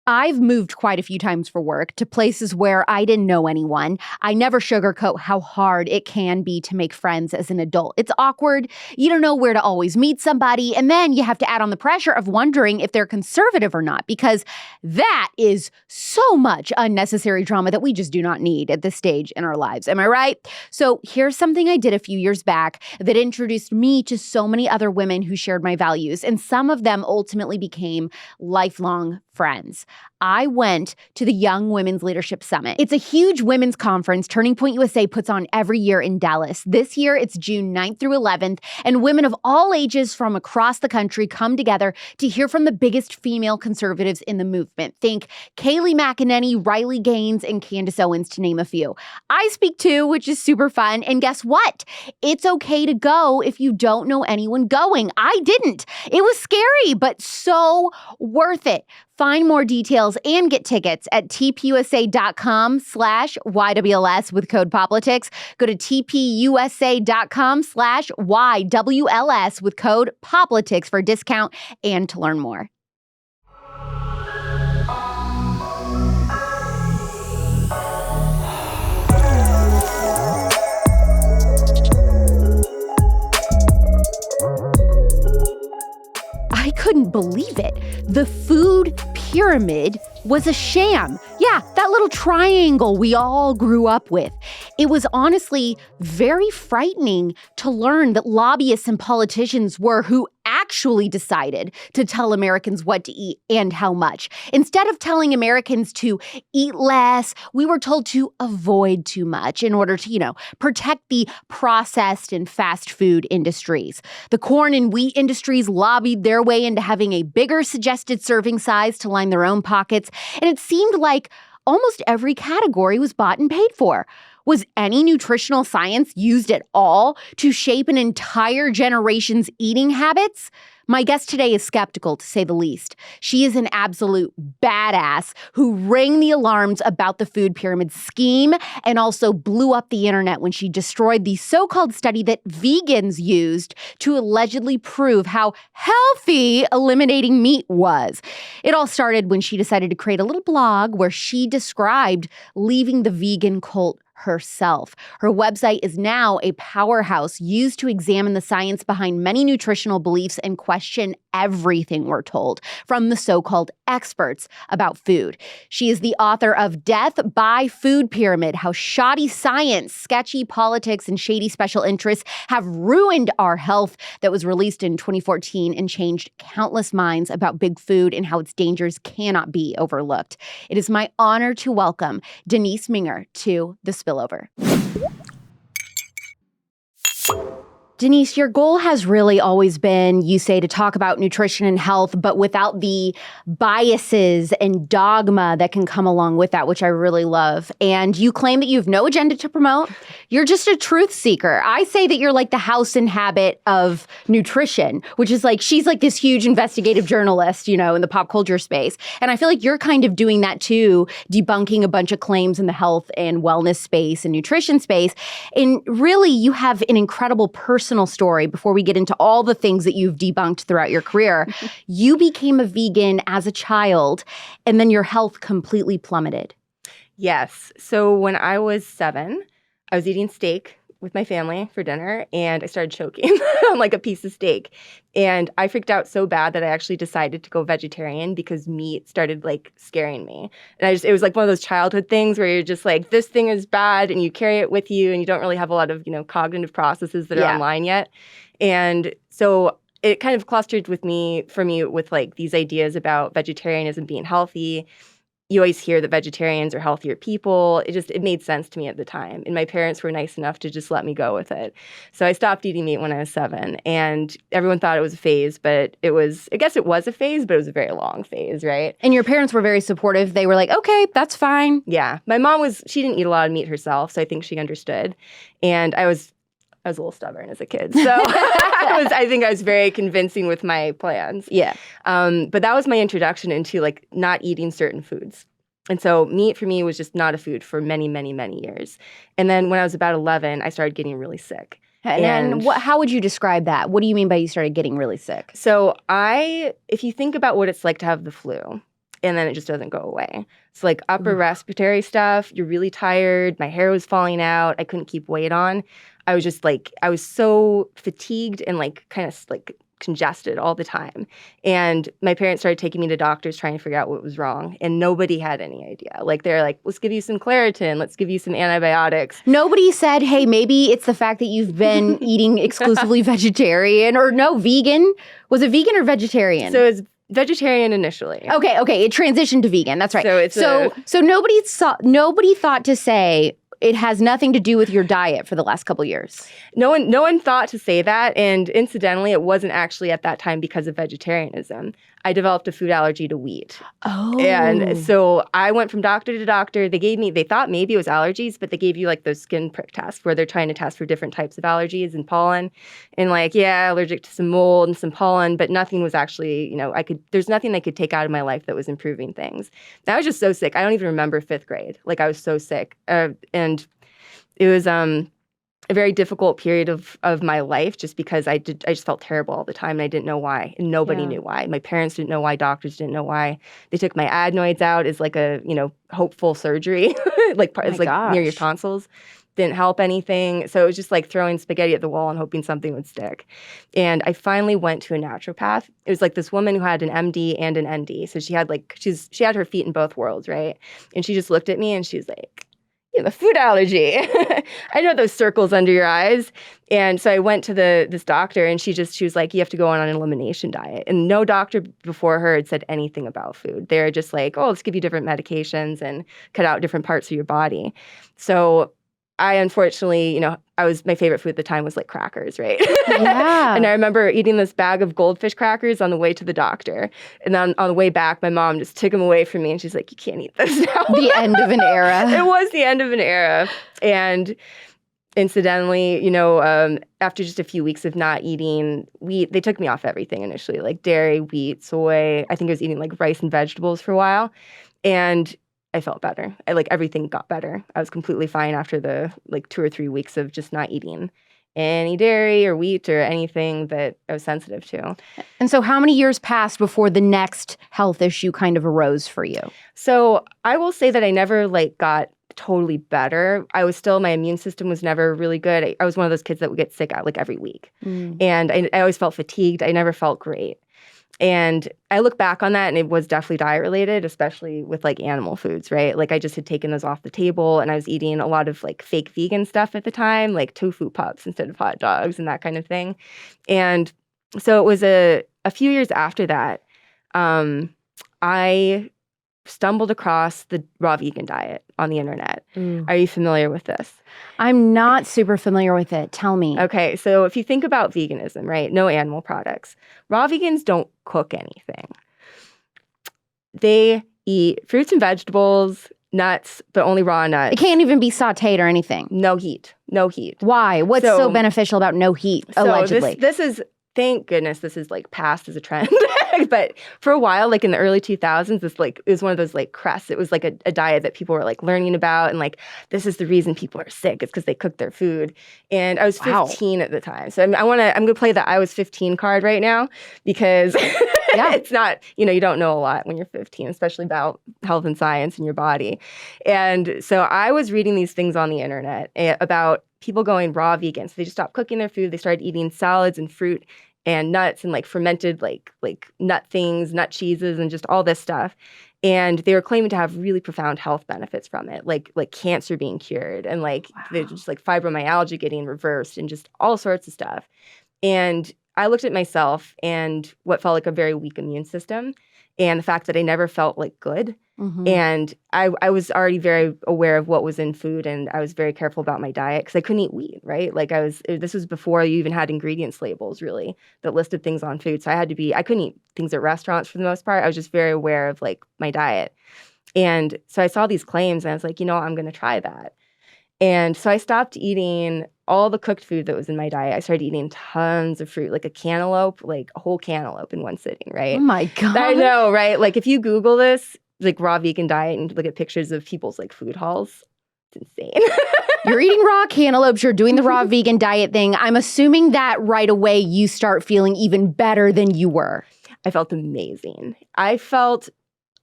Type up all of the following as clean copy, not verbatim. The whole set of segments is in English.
I've moved quite a few times for work to places where I didn't know anyone. I never sugarcoat how hard it can be to make friends as an adult. It's awkward. You don't know where to always meet somebody. And then you have to add on the pressure of wondering if they're conservative or not, because that is so much unnecessary drama that we just do not need at this stage in our lives. Am I right? So here's something I did a few years back that introduced me to so many other women who shared my values, and some of them ultimately became lifelong friends. I went to the Young Women's Leadership Summit. It's a huge women's conference Turning Point USA puts on every year in Dallas. This year, it's June 9th through 11th, and women of all ages from across the country come together to hear from the biggest female conservatives in the movement. Think Kayleigh McEnany, Riley Gaines, and Candace Owens, to name a few. I speak too, which is super fun, and guess what? It's okay to go if you don't know anyone going. I didn't. It was scary, but so worth it. Find more details and get tickets at tpusa.com/YWLS with code POPLITICS. Go to tpusa.com/YWLS with code POPLITICS for a discount and to learn more. I couldn't believe it. The food pyramid was a sham. Yeah, that little triangle we all grew up with. It was honestly very frightening to learn that lobbyists and politicians were who actually decided to tell Americans what to eat and how much. Instead of telling Americans to eat less, we were told to avoid too much in order to, protect the processed and fast food industries. The corn and wheat industries lobbied their way into having a bigger suggested serving size to line their own pockets, and it seemed like almost every category was bought and paid for. Was any nutritional science used at all to shape an entire generation's eating habits? My guest today is skeptical, to say the least. She is an absolute badass who rang the alarms about the food pyramid scheme and also blew up the internet when she destroyed the so-called study that vegans used to allegedly prove how healthy eliminating meat was. It all started when she decided to create a little blog where she described leaving the vegan cult herself. Her website is now a powerhouse used to examine the science behind many nutritional beliefs and question everything we're told from the so-called experts about food. She is the author of Death by Food Pyramid: How Shoddy Science, Sketchy Politics, and Shady Special Interests Have Ruined Our Health, that was released in 2014 and changed countless minds about big food and how its dangers cannot be overlooked. It is my honor to welcome Denise Minger to the Spillover. Denise, your goal has really always been, you say, to talk about nutrition and health, but without the biases and dogma that can come along with that, which I really love. And you claim that you have no agenda to promote. You're just a truth seeker. I say that you're like the House and Habit of nutrition, which is like, she's like this huge investigative journalist, in the pop culture space. And I feel like you're kind of doing that too, debunking a bunch of claims in the health and wellness space and nutrition space. And really, you have an incredible personal story before we get into all the things that you've debunked throughout your career. You became a vegan as a child, and then your health completely plummeted. Yes. So when I was 7, I was eating steak with my family for dinner, and I started choking on like a piece of steak. And I freaked out so bad that I actually decided to go vegetarian because meat started like scaring me. And it was like one of those childhood things where you're just like, this thing is bad, and you carry it with you, and you don't really have a lot of, cognitive processes that are online yet. And so it kind of clustered for me with like these ideas about vegetarianism being healthy. You always hear that vegetarians are healthier people. It made sense to me at the time. And my parents were nice enough to just let me go with it. So I stopped eating meat when I was 7. And everyone thought it was a phase, but I guess it was a phase, but it was a very long phase, right? And your parents were very supportive. They were like, okay, that's fine. Yeah. My mom she didn't eat a lot of meat herself, so I think she understood. And I was a little stubborn as a kid. So I think I was very convincing with my plans. Yeah. But that was my introduction into like not eating certain foods. And so meat for me was just not a food for many, many, many years. And then when I was about 11, I started getting really sick. And how would you describe that? What do you mean by you started getting really sick? So if you think about what it's like to have the flu, and then it just doesn't go away. So like upper respiratory stuff, you're really tired. My hair was falling out. I couldn't keep weight on. I was just like, I was so fatigued and like kind of like congested all the time. And my parents started taking me to doctors trying to figure out what was wrong. And nobody had any idea. Like they're like, let's give you some Claritin. Let's give you some antibiotics. Nobody said, hey, maybe it's the fact that you've been eating exclusively vegetarian or no, vegan. Was it vegan or vegetarian? So it's vegetarian initially. Okay. It transitioned to vegan. That's right. So it's so nobody thought to say it has nothing to do with your diet for the last couple years. No one thought to say that. And incidentally, it wasn't actually at that time because of vegetarianism. I developed a food allergy to wheat. Oh. And so I went from doctor to doctor. They thought maybe it was allergies, but they gave you like those skin prick tests where they're trying to test for different types of allergies and pollen. And like, yeah, allergic to some mold and some pollen, but nothing was actually, there's nothing I could take out of my life that was improving things. And I was just so sick. I don't even remember 5th grade. Like I was so sick. And it was a very difficult period of my life just because I just felt terrible all the time and I didn't know why. And nobody knew why. My parents didn't know why. Doctors didn't know why. They took my adenoids out as like a, hopeful surgery, it's like near your tonsils. Didn't help anything. So it was just like throwing spaghetti at the wall and hoping something would stick. And I finally went to a naturopath. It was like this woman who had an MD and an ND. So she had she had her feet in both worlds, right? And she just looked at me and she was like, you have a food allergy. I know those circles under your eyes. And so I went to this doctor and she was like, you have to go on an elimination diet. And no doctor before her had said anything about food. They're just like, oh, let's give you different medications and cut out different parts of your body. So I unfortunately, my favorite food at the time was like crackers, right? Yeah. And I remember eating this bag of goldfish crackers on the way to the doctor. And then on the way back, my mom just took them away from me and she's like, you can't eat this now. The end of an era. It was the end of an era. And incidentally, after just a few weeks of not eating wheat, they took me off everything initially, like dairy, wheat, soy. I think I was eating like rice and vegetables for a while. And I felt better. Everything got better. I was completely fine after the 2 or 3 weeks of just not eating any dairy or wheat or anything that I was sensitive to. And so how many years passed before the next health issue kind of arose for you? So I will say that I never got totally better. My immune system was never really good. I was one of those kids that would get sick every week. And I always felt fatigued. I never felt great. And I look back on that and it was definitely diet related, especially with animal foods, right? I just had taken those off the table and I was eating a lot of fake vegan stuff at the time, like tofu pups instead of hot dogs and that kind of thing. And so it was a few years after that, I stumbled across the raw vegan diet on the internet. Are you familiar with this? I'm not super familiar with it. Tell me. Okay, so if you think about veganism, right? No animal products. Raw vegans don't cook anything. They eat fruits and vegetables, nuts, but only raw nuts. It can't even be sauteed or anything. No heat. Why? What's so beneficial about no heat, allegedly? This is, thank goodness, this is passed as a trend. But for a while, in the early 2000s, this it was one of those crests. It was a diet that people were learning about, and this is the reason people are sick. It's because they cook their food. And I was 15 at the time, so I'm gonna play the I was 15 card right now because it's not you don't know a lot when you're 15, especially about health and science and your body. And so I was reading these things on the internet about people going raw vegan. So they just stopped cooking their food. They started eating salads and fruit and nuts and fermented nut things, nut cheeses, and just all this stuff. And they were claiming to have really profound health benefits from it, like cancer being cured and just fibromyalgia getting reversed and just all sorts of stuff. And I looked at myself and what felt like a very weak immune system and the fact that I never felt good. Mm-hmm. And I was already very aware of what was in food, and I was very careful about my diet because I couldn't eat wheat, right? This was before you even had ingredients labels, really, that listed things on food. So I couldn't eat things at restaurants for the most part. I was just very aware of my diet. And so I saw these claims and I was like, I'm going to try that. And so I stopped eating all the cooked food that was in my diet. I started eating tons of fruit, like a cantaloupe, a whole cantaloupe in one sitting, right? Oh my God. I know, right? If you Google this, raw vegan diet and look at pictures of people's food halls, it's insane. You're eating raw cantaloupes, you're doing the raw vegan diet thing. I'm assuming that right away you start feeling even better than you were. I felt amazing. I felt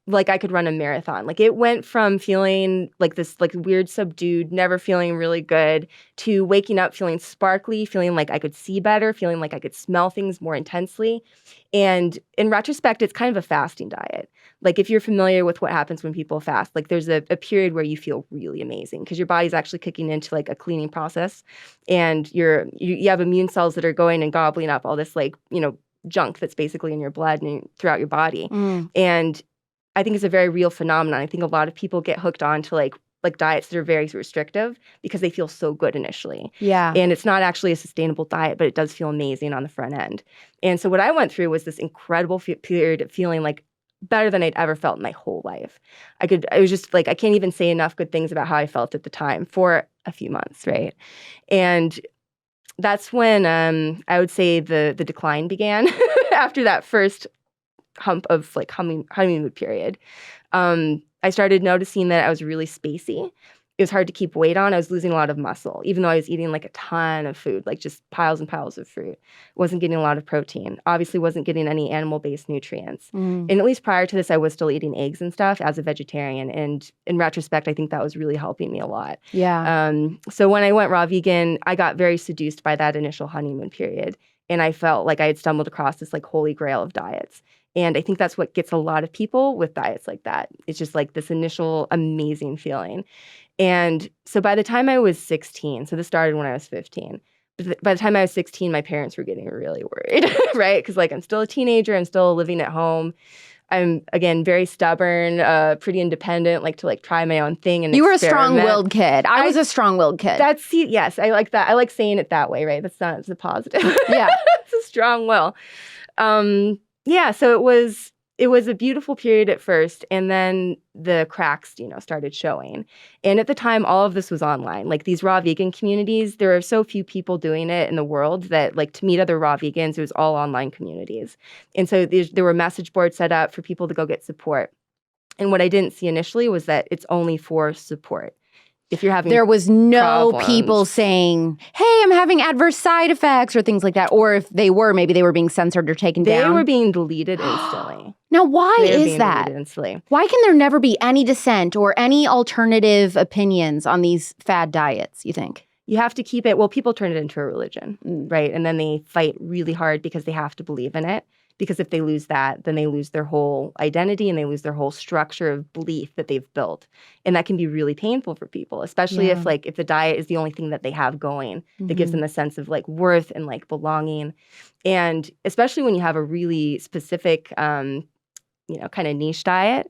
like I could run a marathon. Like it went from feeling like this like weird subdued, never feeling really good, to waking up feeling sparkly, feeling like I could see better, feeling like I could smell things more intensely. And in retrospect, it's kind of a fasting diet. Like if you're familiar with what happens when people fast, like there's a period where you feel really amazing because your body's actually kicking into like a cleaning process, and you have immune cells that are going and gobbling up all this like, junk that's basically in your blood and throughout your body. And I think it's a very real phenomenon. I think a lot of people get hooked on to like diets that are very restrictive because they feel so good initially. Yeah. And it's not actually a sustainable diet, but it does feel amazing on the front end. And so what I went through was this incredible period of feeling like better than I'd ever felt in my whole life. I was just like, I can't even say enough good things about how I felt at the time for a few months, right? And that's when I would say the decline began after that first hump of like honeymoon period. I started noticing that I was really spacey. It was hard to keep weight on. I was losing a lot of muscle, even though I was eating like a ton of food, like just piles and piles of fruit. Wasn't getting a lot of protein. Obviously wasn't getting any animal-based nutrients. And at least prior to this, I was still eating eggs and stuff as a vegetarian. And in retrospect, I think that was really helping me a lot. Yeah. So when I went raw vegan, I got very seduced by that initial honeymoon period. And I felt like I had stumbled across this like holy grail of diets. And I think that's what gets a lot of people with diets like that. It's just like this initial amazing feeling. And so by the time I was 16, so this started when I was 15, but by the time I was 16, my parents were getting really worried, right? Because like I'm still a teenager, I'm still living at home. I'm, again, very stubborn, pretty independent, like to like try my own thing and You were a experiment. strong-willed kid. I was a strong-willed kid. Yes, I like that. I like saying it that way, right? It's a positive. Yeah. It's a strong will. Yeah, so it was a beautiful period at first, and then the cracks, started showing. And at the time, all of this was online. Like these raw vegan communities, there are so few people doing it in the world that like to meet other raw vegans, it was all online communities. And so there were message boards set up for people to go get support. And what I didn't see initially was that it's only for support. If you're having There was no problems. people saying, hey, I'm having adverse side effects or things like that. Or if they were, maybe they were being censored or taken down. They were being deleted instantly. Now, why They were is being that? deleted instantly. Why can there never be any dissent or any alternative opinions on these fad diets, you think? You have to keep it. Well, people turn it into a religion, right? And then they fight really hard because they have to believe in it. Because if they lose that, then they lose their whole identity and they lose their whole structure of belief that they've built. And that can be really painful for people, especially if the diet is the only thing that they have going that gives them a sense of like worth and like belonging. And especially when you have a really specific, kind of niche diet,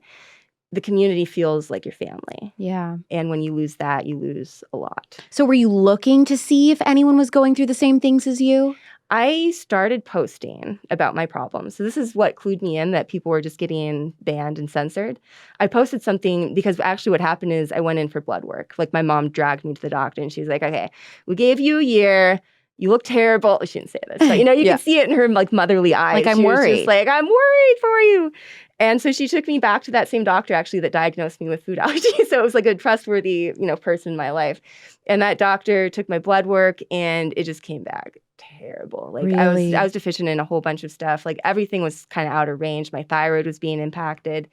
the community feels like your family. Yeah. And when you lose that, you lose a lot. So were you looking to see if anyone was going through the same things as you? I started posting about my problems. So this is what clued me in that people were just getting banned and censored. I posted something because actually what happened is I went in for blood work. Like my mom dragged me to the doctor and she's like, okay, we gave you a year. You look terrible. She didn't say this, but you can see it in her like motherly eyes. Like I'm she was worried. just like, I'm worried for you. And so she took me back to that same doctor actually that diagnosed me with food allergies. So it was like a trustworthy, person in my life. And that doctor took my blood work and it just came back terrible. Like Really? I was deficient in a whole bunch of stuff. Like everything was kind of out of range. My thyroid was being impacted.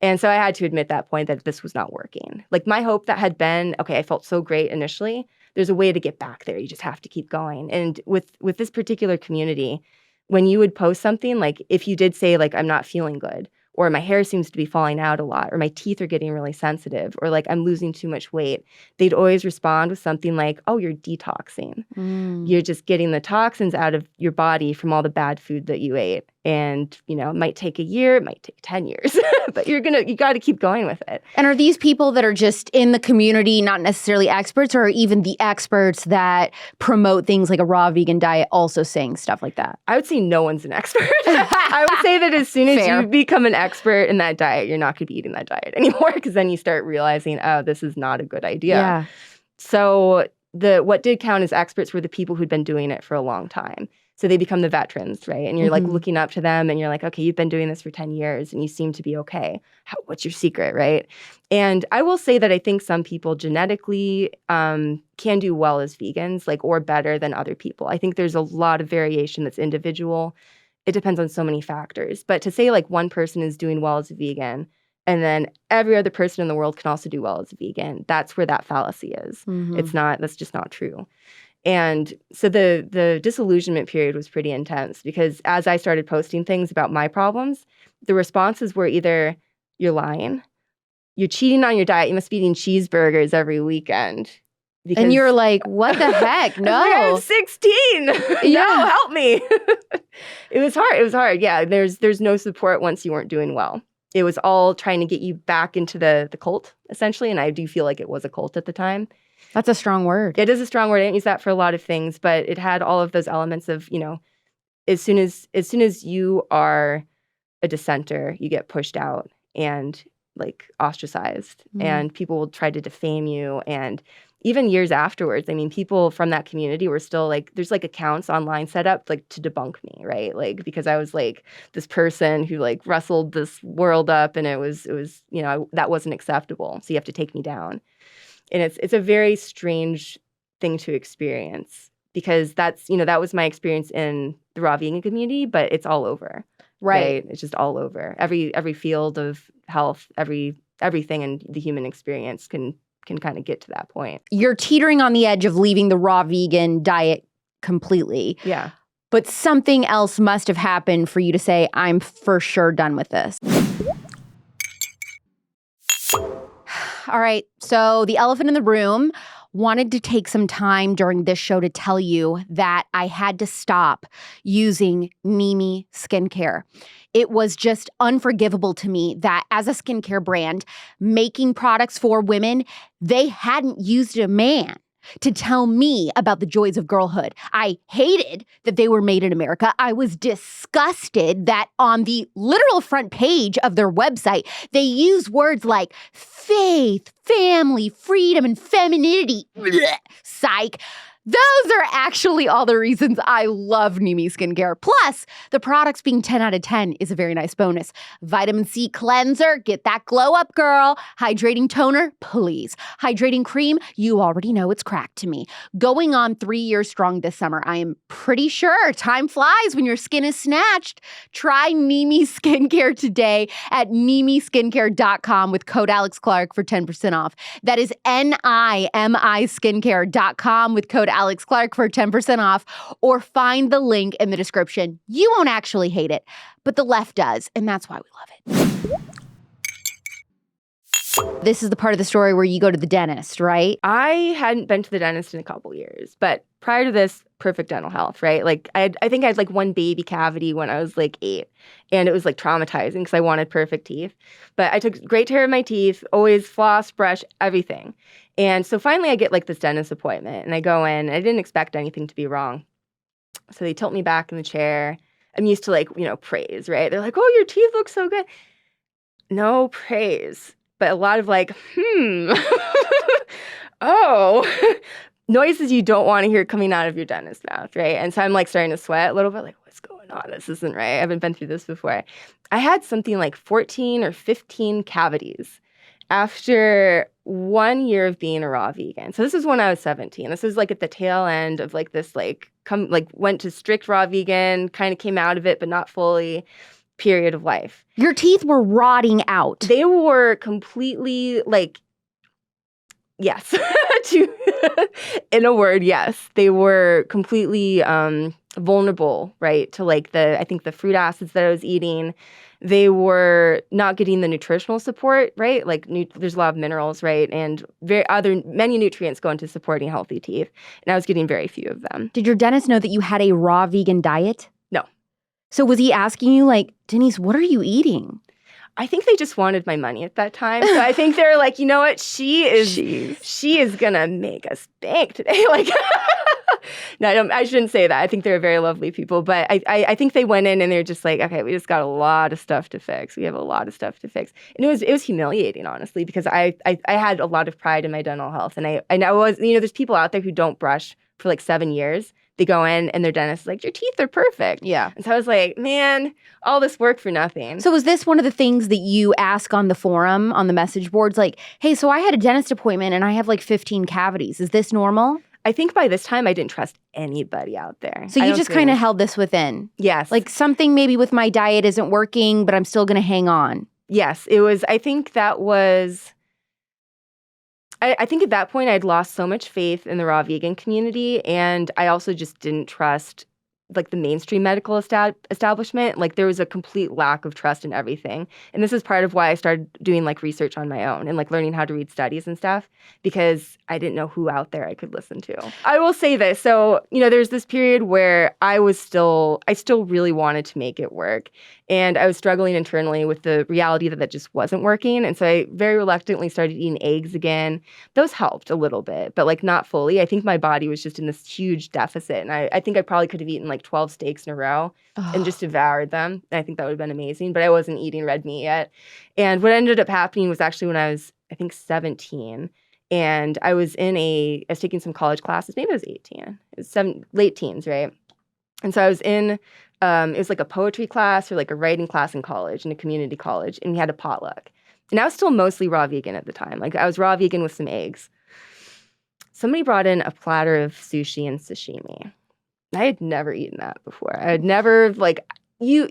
And so I had to admit at that point that this was not working. Like my hope that had been, okay, I felt so great initially. There's a way to get back there. You just have to keep going. And with this particular community, when you would post something, like if you did say like, I'm not feeling good, or my hair seems to be falling out a lot, or my teeth are getting really sensitive, or like I'm losing too much weight, they'd always respond with something like, oh, you're detoxing. You're just getting the toxins out of your body from all the bad food that you ate. And, it might take a year, it might take 10 years, but you got to keep going with it. And are these people that are just in the community, not necessarily experts, or even the experts that promote things like a raw vegan diet also saying stuff like that? I would say no one's an expert. I would say that as soon as Fair. you become an expert in that diet, you're not going to be eating that diet anymore because then you start realizing, oh, this is not a good idea. Yeah. So what did count as experts were the people who'd been doing it for a long time. So they become the veterans, right? And you're like looking up to them and you're like, okay, you've been doing this for 10 years and you seem to be okay. What's your secret, right? And I will say that I think some people genetically can do well as vegans, like, or better than other people. I think there's a lot of variation that's individual. It depends on so many factors. But to say like one person is doing well as a vegan And then every other person in the world can also do well as a vegan. That's where that fallacy is. That's just not true. And so the disillusionment period was pretty intense because as I started posting things about my problems, the responses were either, you're lying, you're cheating on your diet, you must be eating cheeseburgers every weekend. And you're like, what the heck? No. I'm 16. No, help me. It was hard. Yeah, there's no support once you weren't doing well. It was all trying to get you back into the cult, essentially. And I do feel like it was a cult at the time. That's a strong word. It is a strong word. I didn't use that for a lot of things, but it had all of those elements of, as soon as you are a dissenter, you get pushed out and like ostracized, and people will try to defame you. And even years afterwards, I mean, people from that community were still like, there's like accounts online set up like to debunk me, right? Like, because I was like this person who like wrestled this world up, and it was that wasn't acceptable. So you have to take me down. And it's a very strange thing to experience because that was my experience in the raw vegan community, but it's all over. Right? It's just all over. Every field of health, everything in the human experience can kind of get to that point. You're teetering on the edge of leaving the raw vegan diet completely. Yeah. But something else must have happened for you to say, I'm for sure done with this. All right. So the elephant in the room, wanted to take some time during this show to tell you that I had to stop using Nimi skincare. It was just unforgivable to me that as a skincare brand making products for women, they hadn't used a man to tell me about the joys of girlhood. I hated that they were made in America. I was disgusted that on the literal front page of their website, they use words like faith, family, freedom, and femininity. Blech, psych. Those are actually all the reasons I love Nimi skincare. Plus, the products being 10 out of 10 is a very nice bonus. Vitamin C cleanser, get that glow up, girl. Hydrating toner, please. Hydrating cream, you already know it's cracked to me. Going on 3 years strong this summer, I am pretty sure time flies when your skin is snatched. Try Nimi skincare today at NimiSkincare.com with code Alex Clark for 10% off. That is NIMI skincare.com with code Alex Clark for 10% off, or find the link in the description. You won't actually hate it, but the left does, and that's why we love it. This is the part of the story where you go to the dentist, right? I hadn't been to the dentist in a couple years, but prior to this, perfect dental health, right? Like I think I had like one baby cavity when I was like 8, and it was like traumatizing because I wanted perfect teeth. But I took great care of my teeth, always floss, brush, everything. And so finally I get like this dentist appointment, and I go in. I didn't expect anything to be wrong. So they tilt me back in the chair. I'm used to like, praise, right? They're like, oh, your teeth look so good. No praise. But a lot of like, oh, noises you don't want to hear coming out of your dentist's mouth, right? And so I'm like starting to sweat a little bit, like, what's going on? This isn't right. I haven't been through this before. I had something like 14 or 15 cavities after 1 year of being a raw vegan. So this is when I was 17. This is like at the tail end of like this, went to strict raw vegan, kind of came out of it, but not fully. Period of life. Your teeth were rotting out. They were completely like, yes, in a word, yes. They were completely vulnerable, right, to like I think the fruit acids that I was eating. They were not getting the nutritional support, right? Like there's a lot of minerals, right? And many nutrients go into supporting healthy teeth. And I was getting very few of them. Did your dentist know that you had a raw vegan diet? No. So was he asking you like, Denise, what are you eating? I think they just wanted my money at that time. So I think they were like, you know what? She is gonna make us bank today. Like, no, I shouldn't say that. I think they're very lovely people. But I think they went in and they're just like, okay, we just got a lot of stuff to fix. We have a lot of stuff to fix. And it was humiliating, honestly, because I had a lot of pride in my dental health. And I was, there's people out there who don't brush for like 7 years. They go in and their dentist is like, your teeth are perfect. Yeah. And so I was like, man, all this work for nothing. So was this one of the things that you ask on the forum, on the message boards? Like, hey, so I had a dentist appointment and I have like 15 cavities. Is this normal? I think by this time I didn't trust anybody out there. So you just kind of held this within? Yes. Like something maybe with my diet isn't working, but I'm still going to hang on. Yes, it was. I think that was. I think at that point I'd lost so much faith in the raw vegan community, and I also just didn't trust like the mainstream medical establishment. Like there was a complete lack of trust in everything. And this is part of why I started doing like research on my own and like learning how to read studies and stuff, because I didn't know who out there I could listen to. I will say this. So, there's this period where I still really wanted to make it work. And I was struggling internally with the reality that just wasn't working. And so I very reluctantly started eating eggs again. Those helped a little bit, but like not fully. I think my body was just in this huge deficit. And I think I probably could have eaten like 12 steaks in a row and just devoured them. And I think that would have been amazing, but I wasn't eating red meat yet. And what ended up happening was actually when I was, I think, 17. And I was taking some college classes. Maybe I was 18. It was late teens, right? And so I was in, it was like a poetry class or like a writing class in college, in a community college, and we had a potluck. And I was still mostly raw vegan at the time. Like I was raw vegan with some eggs. Somebody brought in a platter of sushi and sashimi. I had never eaten that before. I had never you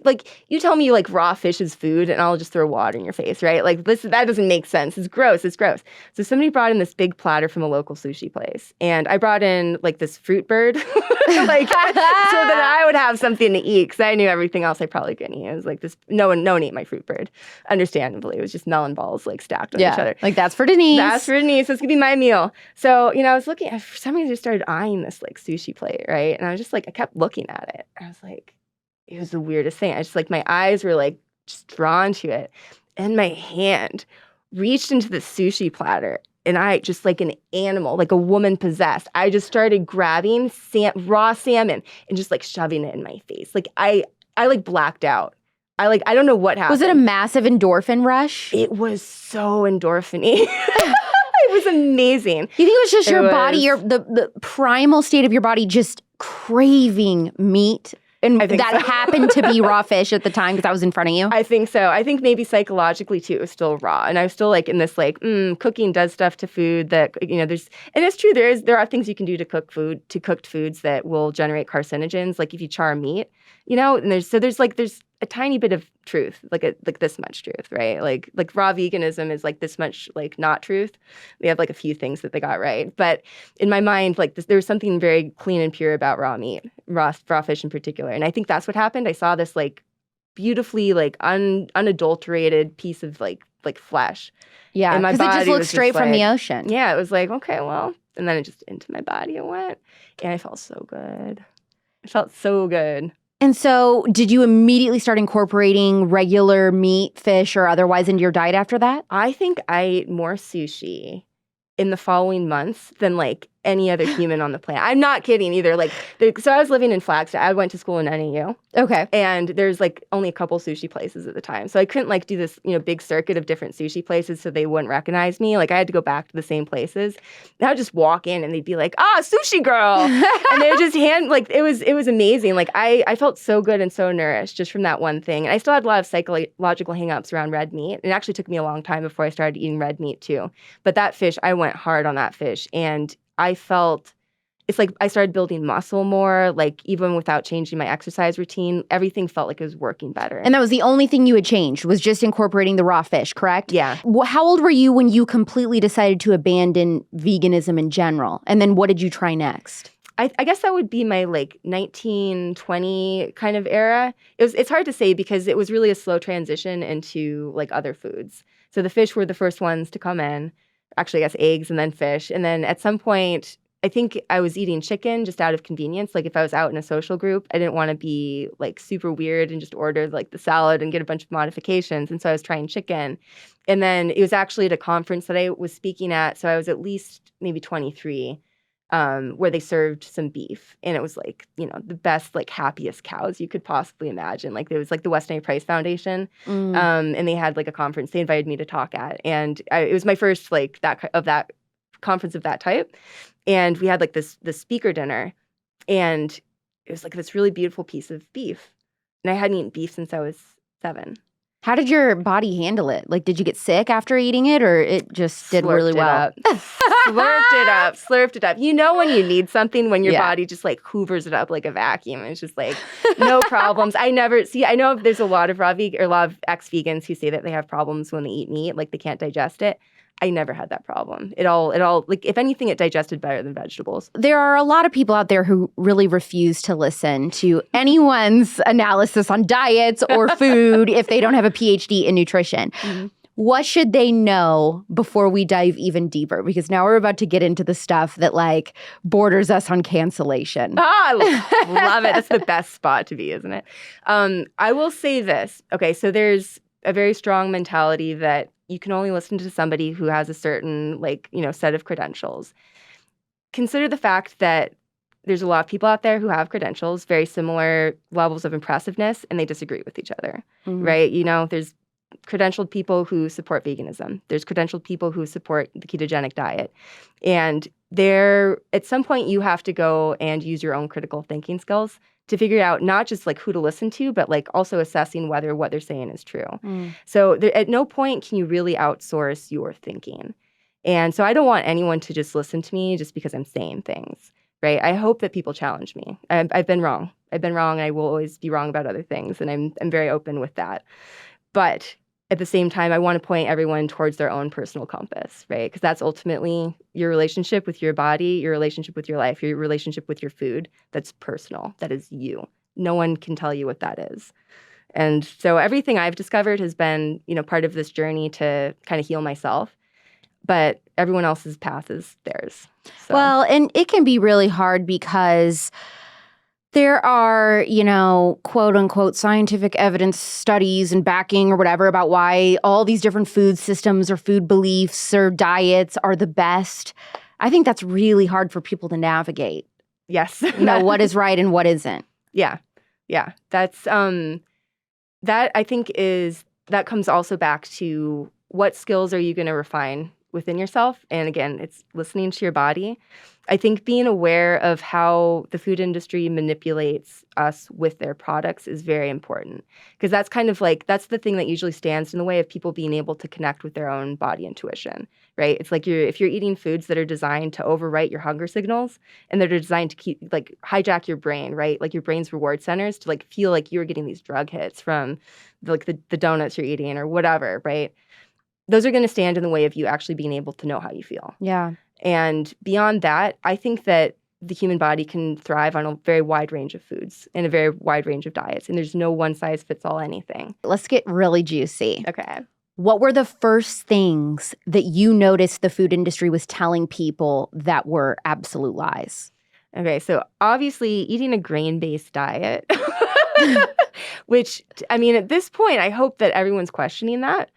tell me like raw fish is food and I'll just throw water in your face, right? Like that doesn't make sense. It's gross. So somebody brought in this big platter from a local sushi place, and I brought in like this fruit bird, like so that I would have something to eat, because I knew everything else I probably couldn't eat. It was like this. No one ate my fruit bird. Understandably, it was just melon balls like stacked on each other. Like that's for Denise. That's for Denise. This could be my meal. So I was looking. For some reason, I started eyeing this like sushi plate, right? And I was just like, I kept looking at it. I was like. It was the weirdest thing. I just like, my eyes were like just drawn to it. And my hand reached into the sushi platter. And I just like an animal, like a woman possessed. I just started grabbing raw salmon and just like shoving it in my face. Like I like blacked out. I don't know what happened. Was it a massive endorphin rush? It was so endorphin-y. It was amazing. You think it was just your body, the primal state of your body just craving meat? And that so. Happened to be raw fish at the time because I was in front of you? I think so. I think maybe psychologically, too, it was still raw. And I was still like in this like, cooking does stuff to food that, there's, and it's true, there are things you can do to cooked foods that will generate carcinogens, like if you char meat, and there's a tiny bit of truth, like this much truth, right? Like raw veganism is like this much like not truth. They have like a few things that they got right. But in my mind, like there was something very clean and pure about raw meat, raw fish in particular. And I think that's what happened. I saw this like beautifully like unadulterated piece of like flesh. Yeah, because it just looked straight from the ocean. Yeah, it was like, okay, well, and then it just into my body it went. And I felt so good. It felt so good. And so did you immediately start incorporating regular meat, fish, or otherwise into your diet after that? I think I ate more sushi in the following months than like any other human on the planet. I'm not kidding either. So I was living in Flagstaff. I went to school in NAU. Okay. And there's like only a couple sushi places at the time. So I couldn't like do this, big circuit of different sushi places so they wouldn't recognize me. Like I had to go back to the same places. And I would just walk in and they'd be like, sushi girl. And they would just it was amazing. Like I felt so good and so nourished just from that one thing. And I still had a lot of psychological hangups around red meat. It actually took me a long time before I started eating red meat too. But that fish, I went hard on that fish. And I felt it's like I started building muscle more, like even without changing my exercise routine, everything felt like it was working better. And that was the only thing you had changed, was just incorporating the raw fish, correct? Yeah. How old were you when you completely decided to abandon veganism in general? And then what did you try next? I guess that would be my like 19, 20 kind of era. It's hard to say because it was really a slow transition into like other foods. So the fish were the first ones to come in. Actually, I guess eggs and then fish. And then at some point, I think I was eating chicken just out of convenience. Like if I was out in a social group, I didn't want to be like super weird and just order like the salad and get a bunch of modifications. And so I was trying chicken. And then it was actually at a conference that I was speaking at. So I was at least maybe 23, where they served some beef. And it was like, the best, like happiest cows you could possibly imagine. Like it was like the Weston A. Price Foundation. And they had like a conference they invited me to talk at. And it was my first like that conference of that type. And we had like this speaker dinner. And it was like this really beautiful piece of beef. And I hadn't eaten beef since I was 7. How did your body handle it? Like, did you get sick after eating it, or it just did really well? Slurped it up. You know when you need something, when your body just like hoovers it up like a vacuum. It's just like, no problems. I know there's a lot of a lot of ex-vegans who say that they have problems when they eat meat, like they can't digest it. I never had that problem. It all, like, if anything, it digested better than vegetables. There are a lot of people out there who really refuse to listen to anyone's analysis on diets or food if they don't have a PhD in nutrition. Mm-hmm. What should they know before we dive even deeper? Because now we're about to get into the stuff that, like, borders us on cancellation. I love it. That's the best spot to be, isn't it? I will say this. Okay, so there's a very strong mentality that you can only listen to somebody who has a certain, set of credentials. Consider the fact that there's a lot of people out there who have credentials, very similar levels of impressiveness, and they disagree with each other, right? There's credentialed people who support veganism. There's credentialed people who support the ketogenic diet. And at some point, you have to go and use your own critical thinking skills to figure out not just like who to listen to, but like also assessing whether what they're saying is true. So at no point can you really outsource your thinking. And so I don't want anyone to just listen to me just because I'm saying things, right? I hope that people challenge me. I've been wrong. And I will always be wrong about other things. And I'm very open with that. But at the same time, I want to point everyone towards their own personal compass, right? Because that's ultimately your relationship with your body, your relationship with your life, your relationship with your food. That's personal. That is you. No one can tell you what that is. And so everything I've discovered has been, part of this journey to kind of heal myself. But everyone else's path is theirs. So. Well, and it can be really hard because there are, quote unquote, scientific evidence studies and backing or whatever about why all these different food systems or food beliefs or diets are the best. I think that's really hard for people to navigate. Yes. What is right and what isn't. Yeah. Yeah. That's, that I think that comes also back to what skills are you going to refine within yourself? And again, it's listening to your body. I think being aware of how the food industry manipulates us with their products is very important, because that's kind of that's the thing that usually stands in the way of people being able to connect with their own body intuition, right? It's like if you're eating foods that are designed to overwrite your hunger signals and that are designed to hijack your brain, right? Like your brain's reward centers to feel like you're getting these drug hits from the donuts you're eating or whatever, right? Those are going to stand in the way of you actually being able to know how you feel. Yeah. And beyond that, I think that the human body can thrive on a very wide range of foods and a very wide range of diets. And there's no one size fits all anything. Let's get really juicy. Okay. What were the first things that you noticed the food industry was telling people that were absolute lies? Okay, so obviously eating a grain-based diet, which, at this point, I hope that everyone's questioning that.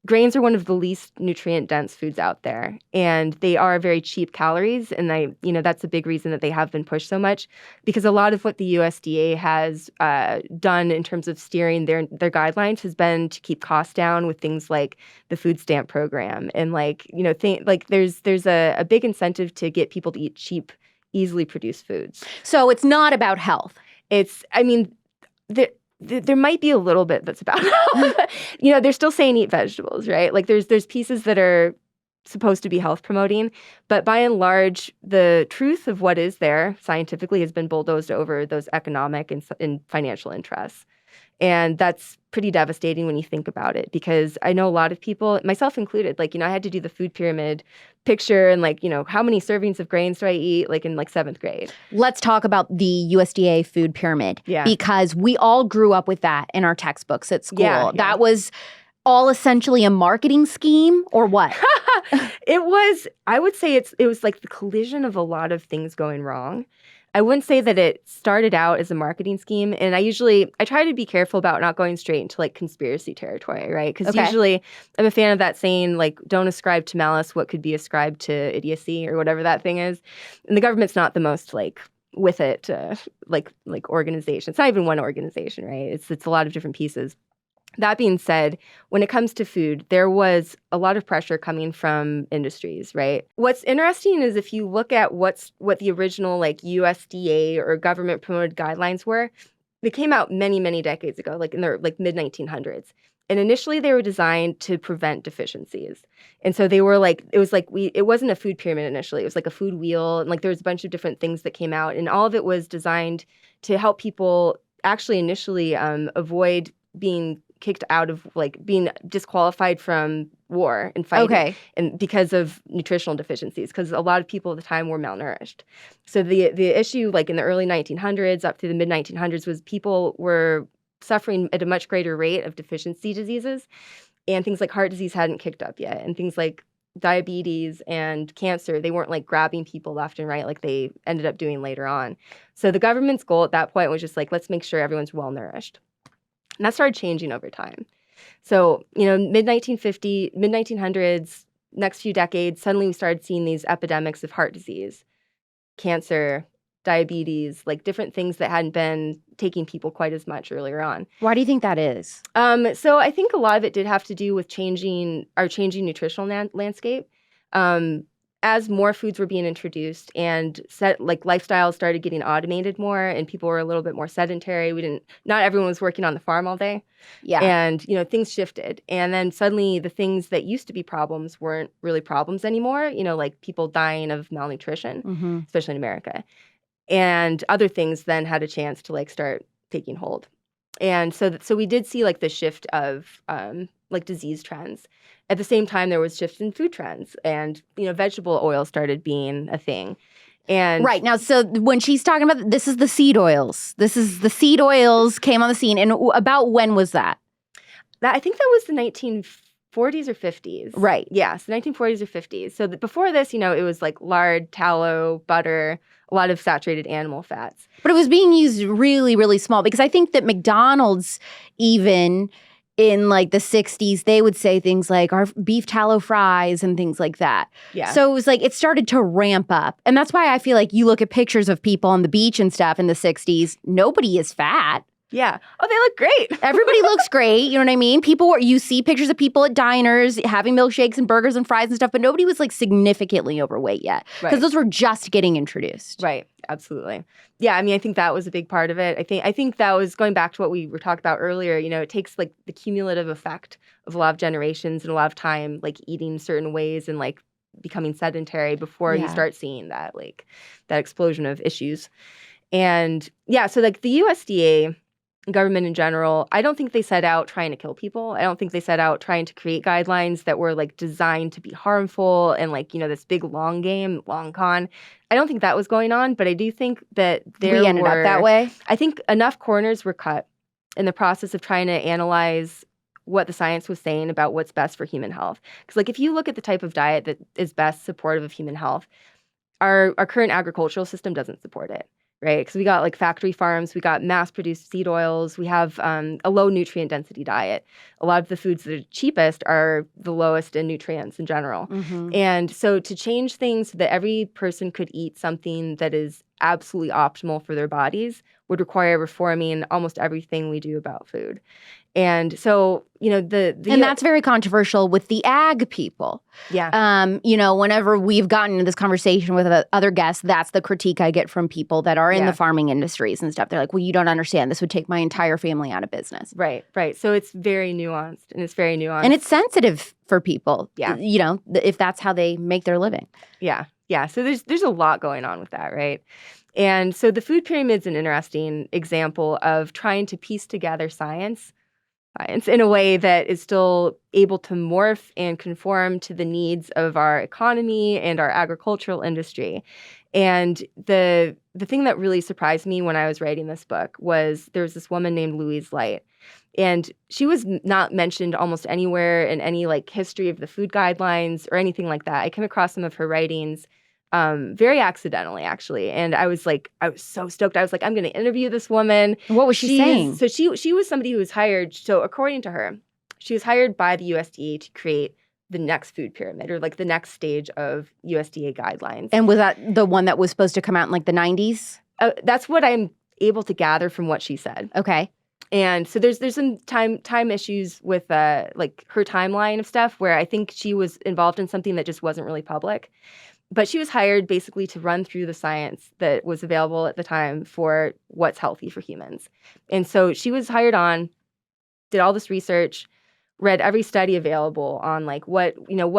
Grains are one of the least nutrient-dense foods out there, and they are very cheap calories, and that's a big reason that they have been pushed so much, because a lot of what the USDA has done in terms of steering their guidelines has been to keep costs down with things like the food stamp program, and there's a big incentive to get people to eat cheap, easily produced foods. So it's not about health. There might be a little bit that's about health. They're still saying eat vegetables, right? There's pieces that are supposed to be health promoting, but by and large, the truth of what is there scientifically has been bulldozed over those economic and financial interests. And that's pretty devastating when you think about it, because I know a lot of people, myself included, I had to do the food pyramid picture and how many servings of grains do I eat in 7th grade. Let's talk about the USDA food pyramid. Yeah. Because we all grew up with that in our textbooks at school. Yeah. That was all essentially a marketing scheme, or what? It was, I would say it was the collision of a lot of things going wrong. I wouldn't say that it started out as a marketing scheme, and I try to be careful about not going straight into conspiracy territory, right? Because usually I'm a fan of that saying, don't ascribe to malice what could be ascribed to idiocy or whatever that thing is. And the government's not the most with it organization. It's not even one organization, right? It's a lot of different pieces. That being said, when it comes to food, there was a lot of pressure coming from industries, right? What's interesting is if you look at what the original USDA or government promoted guidelines were, they came out many, many decades ago, like in the like mid-1900s. And initially they were designed to prevent deficiencies. And so they were like, it wasn't a food pyramid initially. It was like a food wheel. And like there was a bunch of different things that came out. And all of it was designed to help people actually initially avoid being kicked out of, like being disqualified from war and fighting, and because of nutritional deficiencies, because a lot of people at the time were malnourished. So the issue, like in the early 1900s up through the mid 1900s, was people were suffering at a much greater rate of deficiency diseases, and things like heart disease hadn't kicked up yet, and things like diabetes and cancer, they weren't like grabbing people left and right like they ended up doing later on. So the government's goal at that point was just like, let's make sure everyone's well nourished. And that started changing over time. So, mid-1900s, next few decades, suddenly we started seeing these epidemics of heart disease, cancer, diabetes, like different things that hadn't been taking people quite as much earlier on. Why do you think that is? So I think a lot of it did have to do with changing nutritional landscape. As more foods were being introduced and lifestyles started getting automated more, and people were a little bit more sedentary. Not everyone was working on the farm all day. Yeah. And, things shifted. And then suddenly the things that used to be problems weren't really problems anymore, like people dying of malnutrition, especially in America. And other things then had a chance to like start taking hold. And so we did see like the shift of like disease trends. At the same time, there was shifts in food trends, and vegetable oil started being a thing. And right now, so when she's talking about this is the seed oils. This is the seed oils came on the scene, and about when was that? I think that was the 1940s or 50s. Right. Yes, the 1940s or 50s. So before this, it was like lard, tallow, butter, a lot of saturated animal fats. But it was being used really, really small, because I think that McDonald's, even in like the 60s, they would say things like our beef tallow fries and things like that. Yeah. So it was like it started to ramp up. And that's why I feel like you look at pictures of people on the beach and stuff in the 60s, nobody is fat. Yeah. Oh, they look great. Everybody looks great. You know what I mean? You see pictures of people at diners having milkshakes and burgers and fries and stuff, but nobody was like significantly overweight yet, because those were just getting introduced. Right. Absolutely. Yeah. I mean, I think that was a big part of it. I think that was going back to what we were talking about earlier. It takes like the cumulative effect of a lot of generations and a lot of time, like eating certain ways and like becoming sedentary before you start seeing that, like that explosion of issues. And yeah, so like the USDA, government in general, I don't think they set out trying to kill people. I don't think they set out trying to create guidelines that were like designed to be harmful and like, this big long game, long con. I don't think that was going on, but I do think that we ended up that way. I think enough corners were cut in the process of trying to analyze what the science was saying about what's best for human health. Because like if you look at the type of diet that is best supportive of human health, our current agricultural system doesn't support it. Right, because we got like factory farms, we got mass-produced seed oils, we have a low nutrient density diet. A lot of the foods that are cheapest are the lowest in nutrients in general. And so to change things so that every person could eat something that is absolutely optimal for their bodies would require reforming almost everything we do about food. And so, and that's very controversial with the ag people. Yeah. Whenever we've gotten into this conversation with other guests, that's the critique I get from people that are in the farming industries and stuff. They're like, well, you don't understand. This would take my entire family out of business. Right. So it's very nuanced, and it's very nuanced. And it's sensitive for people. Yeah. If that's how they make their living. Yeah. Yeah. So there's a lot going on with that, right? And so the food pyramid's an interesting example of trying to piece together science in a way that is still able to morph and conform to the needs of our economy and our agricultural industry. And the thing that really surprised me when I was writing this book was there was this woman named Louise Light. And she was not mentioned almost anywhere in any like history of the food guidelines or anything like that. I came across some of her writings very accidentally, actually. And I was so stoked. I was like, I'm going to interview this woman. What was she saying? So she was somebody who was hired. So according to her, she was hired by the USDA to create the next food pyramid, or like the next stage of USDA guidelines. And was that the one that was supposed to come out in like the 90s? That's what I'm able to gather from what she said. Okay. And so there's some time issues with like her timeline of stuff where I think she was involved in something that just wasn't really public. But she was hired basically to run through the science that was available at the time for what's healthy for humans. And so she was hired on, did all this research, read every study available on like what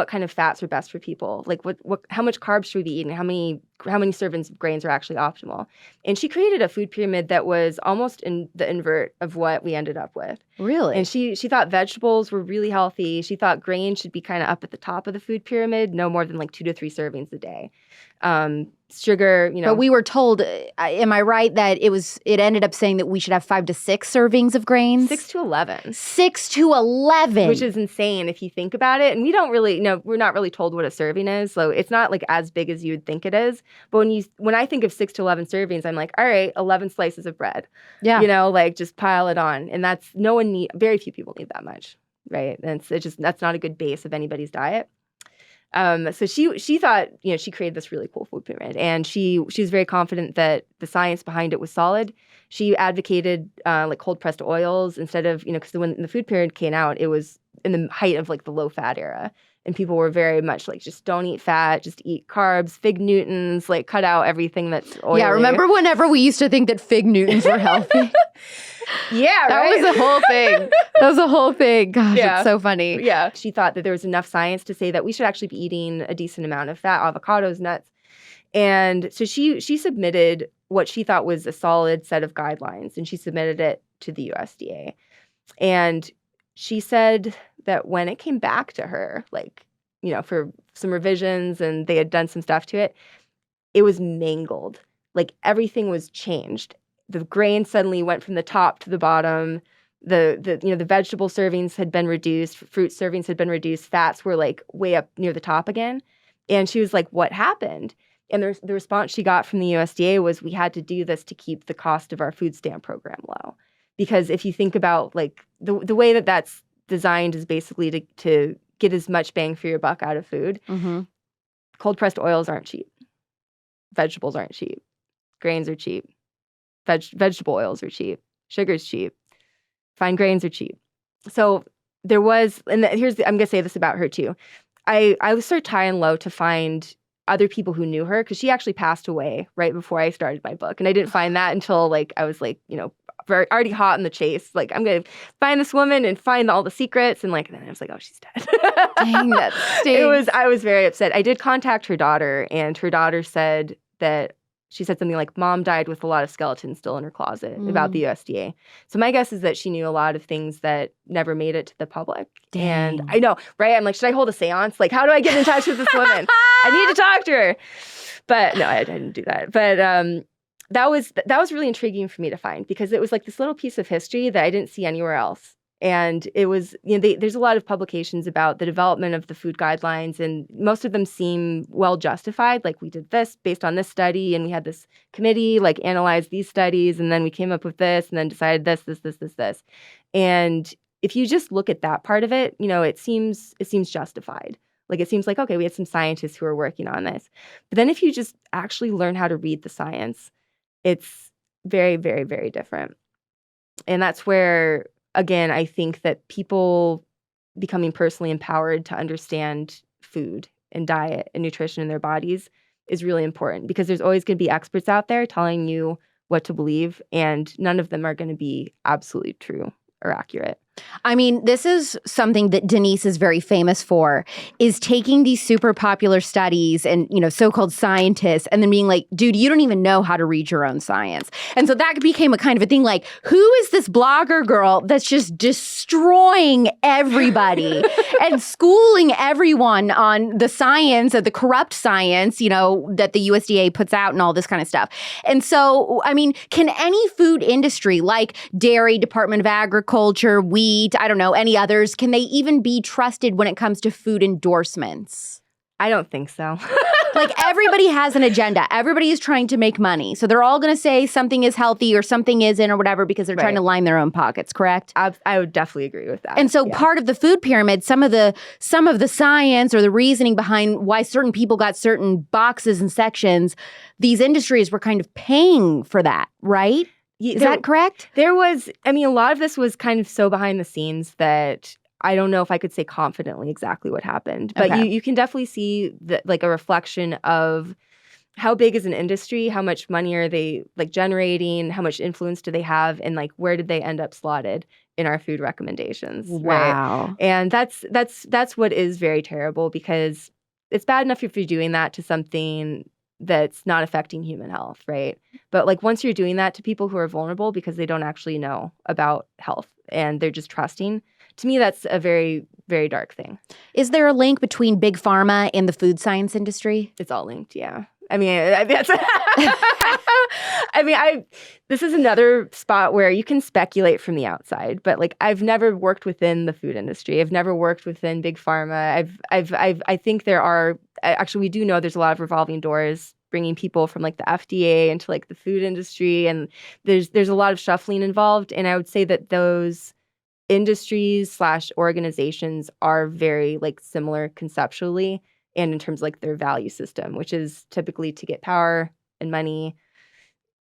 kind of fats are best for people, like how much carbs should we be eating, how many servings of grains are actually optimal. And she created a food pyramid that was almost in the invert of what we ended up with. Really? And she thought vegetables were really healthy. She thought grain should be kind of up at the top of the food pyramid, no more than like 2 to 3 servings a day. Sugar, But we were told, am I right, that it ended up saying that we should have 5 to 6 servings of grains? 6 to 11. 6 to 11. Which is insane if you think about it. And we don't really, we're not really told what a serving is. So it's not like as big as you would think it is. But when I think of 6 to 11 servings, I'm like, all right, 11 slices of bread. Yeah. Like just pile it on. And very few people need that much, right? And that's not a good base of anybody's diet. So she thought, she created this really cool food pyramid, and she was very confident that the science behind it was solid. She advocated like cold pressed oils instead of, because when the food pyramid came out, it was in the height of like the low fat era, and people were very much like, just don't eat fat, just eat carbs, fig Newtons, like cut out everything that's oily. Yeah, remember whenever we used to think that fig Newtons were healthy? Yeah, that right? was a whole thing. That was a whole thing. Gosh, yeah. It's so funny. Yeah. She thought that there was enough science to say that we should actually be eating a decent amount of fat, avocados, nuts. And so she submitted what she thought was a solid set of guidelines, and she submitted it to the USDA. And she said that when it came back to her, like, for some revisions and they had done some stuff to it, it was mangled. Like everything was changed. The grain suddenly went from the top to the bottom. The vegetable servings had been reduced. Fruit servings had been reduced. Fats were like way up near the top again. And she was like, what happened? And the response she got from the USDA was, we had to do this to keep the cost of our food stamp program low. Because if you think about like the way that that's designed is basically to get as much bang for your buck out of food. Mm-hmm. Cold pressed oils aren't cheap. Vegetables aren't cheap. Grains are cheap. Vegetable oils are cheap. Sugar's cheap. Fine grains are cheap. So there was, and I'm going to say this about her too. I was searched high and low to find other people who knew her, because she actually passed away right before I started my book. And I didn't find that until like I was like, already hot in the chase. Like, I'm going to find this woman and find all the secrets. And like, then I was like, oh, she's dead. Dang, that stinks. I was very upset. I did contact her daughter, and her daughter said that she said something like, Mom died with a lot of skeletons still in her closet about the USDA. So my guess is that she knew a lot of things that never made it to the public. Dang. And I know, right? I'm like, should I hold a seance? Like, how do I get in touch with this woman? I need to talk to her. But no, I didn't do that. But that was really intriguing for me to find, because it was like this little piece of history that I didn't see anywhere else. And it was, there's a lot of publications about the development of the food guidelines, and most of them seem well justified. Like, we did this based on this study, and we had this committee like analyze these studies, and then we came up with this, and then decided this. And if you just look at that part of it, it seems justified. Like, it seems like, okay, we had some scientists who are working on this. But then if you just actually learn how to read the science, it's very, very, very different. And that's where, again, I think that people becoming personally empowered to understand food and diet and nutrition in their bodies is really important, because there's always going to be experts out there telling you what to believe, and none of them are going to be absolutely true or accurate. I mean, this is something that Denise is very famous for, is taking these super popular studies and, so-called scientists, and then being like, dude, you don't even know how to read your own science. And so that became a kind of a thing like, who is this blogger girl that's just destroying everybody and schooling everyone on the science of the corrupt science, that the USDA puts out and all this kind of stuff. And so, I mean, can any food industry like dairy, Department of Agriculture, wheat, I don't know, any others, can they even be trusted when it comes to food endorsements? I don't think so. Like, everybody has an agenda. Everybody is trying to make money. So they're all going to say something is healthy or something isn't or whatever, because they're trying to line their own pockets, correct? I would definitely agree with that. And so part of the food pyramid, some of the science or the reasoning behind why certain people got certain boxes and sections, these industries were kind of paying for that, right? Is that correct? There was, a lot of this was kind of so behind the scenes that I don't know if I could say confidently exactly what happened, but Okay. you can definitely see like a reflection of how big is an industry, how much money are they like generating, how much influence do they have, and like where did they end up slotted in our food recommendations, right? Wow. And that's what is very terrible, because it's bad enough if you're doing that to something that's not affecting human health, right? But like once you're doing that to people who are vulnerable because they don't actually know about health and they're just trusting, to me that's a very, very dark thing. Is there a link between big pharma and the food science industry? It's all linked, yeah. I mean, that's this is another spot where you can speculate from the outside, but like I've never worked within the food industry. I've never worked within big pharma. I think there are actually, we do know there's a lot of revolving doors bringing people from like the FDA into like the food industry, and there's a lot of shuffling involved. And I would say that those industries / organizations are very like similar conceptually and in terms of like their value system, which is typically to get power and money,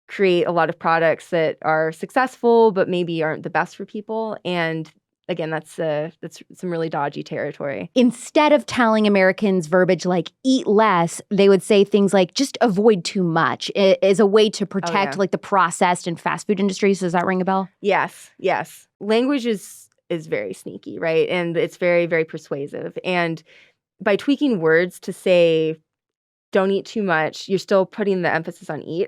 create a lot of products that are successful but maybe aren't the best for people. And again, that's some really dodgy territory. Instead of telling Americans verbiage like eat less, they would say things like just avoid too much as a way to protect like the processed and fast food industries. Does that ring a bell? Yes. Language is very sneaky, right? And it's very, very persuasive. And by tweaking words to say don't eat too much, you're still putting the emphasis on eat.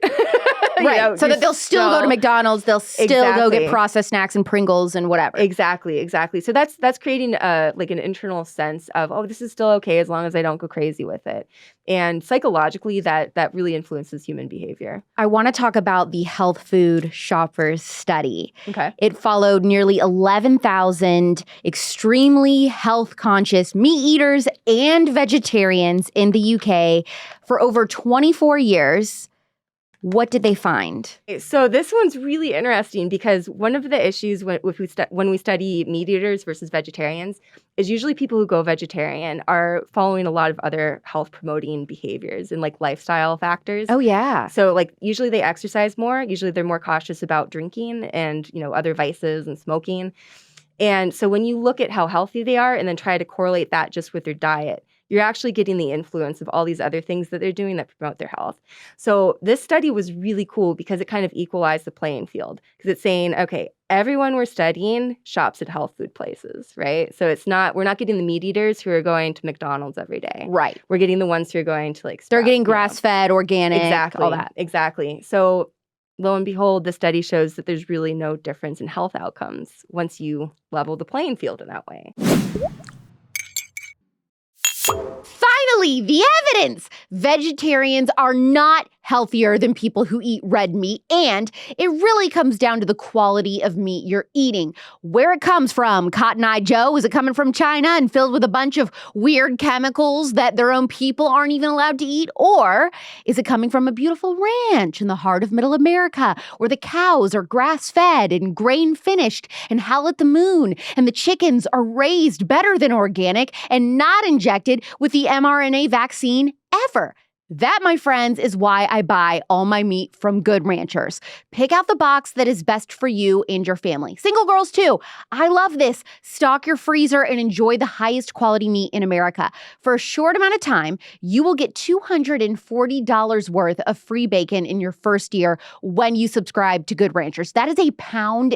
Right. So that they'll still go to McDonald's, they'll still go get processed snacks and Pringles and whatever. Exactly. So that's creating like an internal sense of, oh, this is still okay as long as I don't go crazy with it. And psychologically, that really influences human behavior. I want to talk about the Health Food Shoppers study. Okay. It followed nearly 11,000 extremely health-conscious meat eaters and vegetarians in the UK for over 24 years. What did they find? So this one's really interesting because one of the issues when we study meat eaters versus vegetarians is usually people who go vegetarian are following a lot of other health promoting behaviors and like lifestyle factors. Oh, yeah. So like usually they exercise more. Usually they're more cautious about drinking and, other vices and smoking. And so when you look at how healthy they are and then try to correlate that just with their diet, you're actually getting the influence of all these other things that they're doing that promote their health. So this study was really cool because it kind of equalized the playing field, because it's saying, okay, everyone we're studying shops at health food places, right? So we're not getting the meat eaters who are going to McDonald's every day. Right. We're getting the ones who are going to like they're getting grass-fed, organic, all that. Exactly. So lo and behold, the study shows that there's really no difference in health outcomes once you level the playing field in that way. Finally, the evidence! Vegetarians are not healthier than people who eat red meat, and it really comes down to the quality of meat you're eating. Where it comes from. Cotton Eye Joe, is it coming from China and filled with a bunch of weird chemicals that their own people aren't even allowed to eat? Or is it coming from a beautiful ranch in the heart of Middle America, where the cows are grass-fed and grain-finished and howl at the moon, and the chickens are raised better than organic and not injected with the mRNA vaccine ever? That, my friends, is why I buy all my meat from Good Ranchers. Pick out the box that is best for you and your family. Single girls, too. I love this. Stock your freezer and enjoy the highest quality meat in America. For a short amount of time, you will get $240 worth of free bacon in your first year when you subscribe to Good Ranchers. That is 1.5 pounds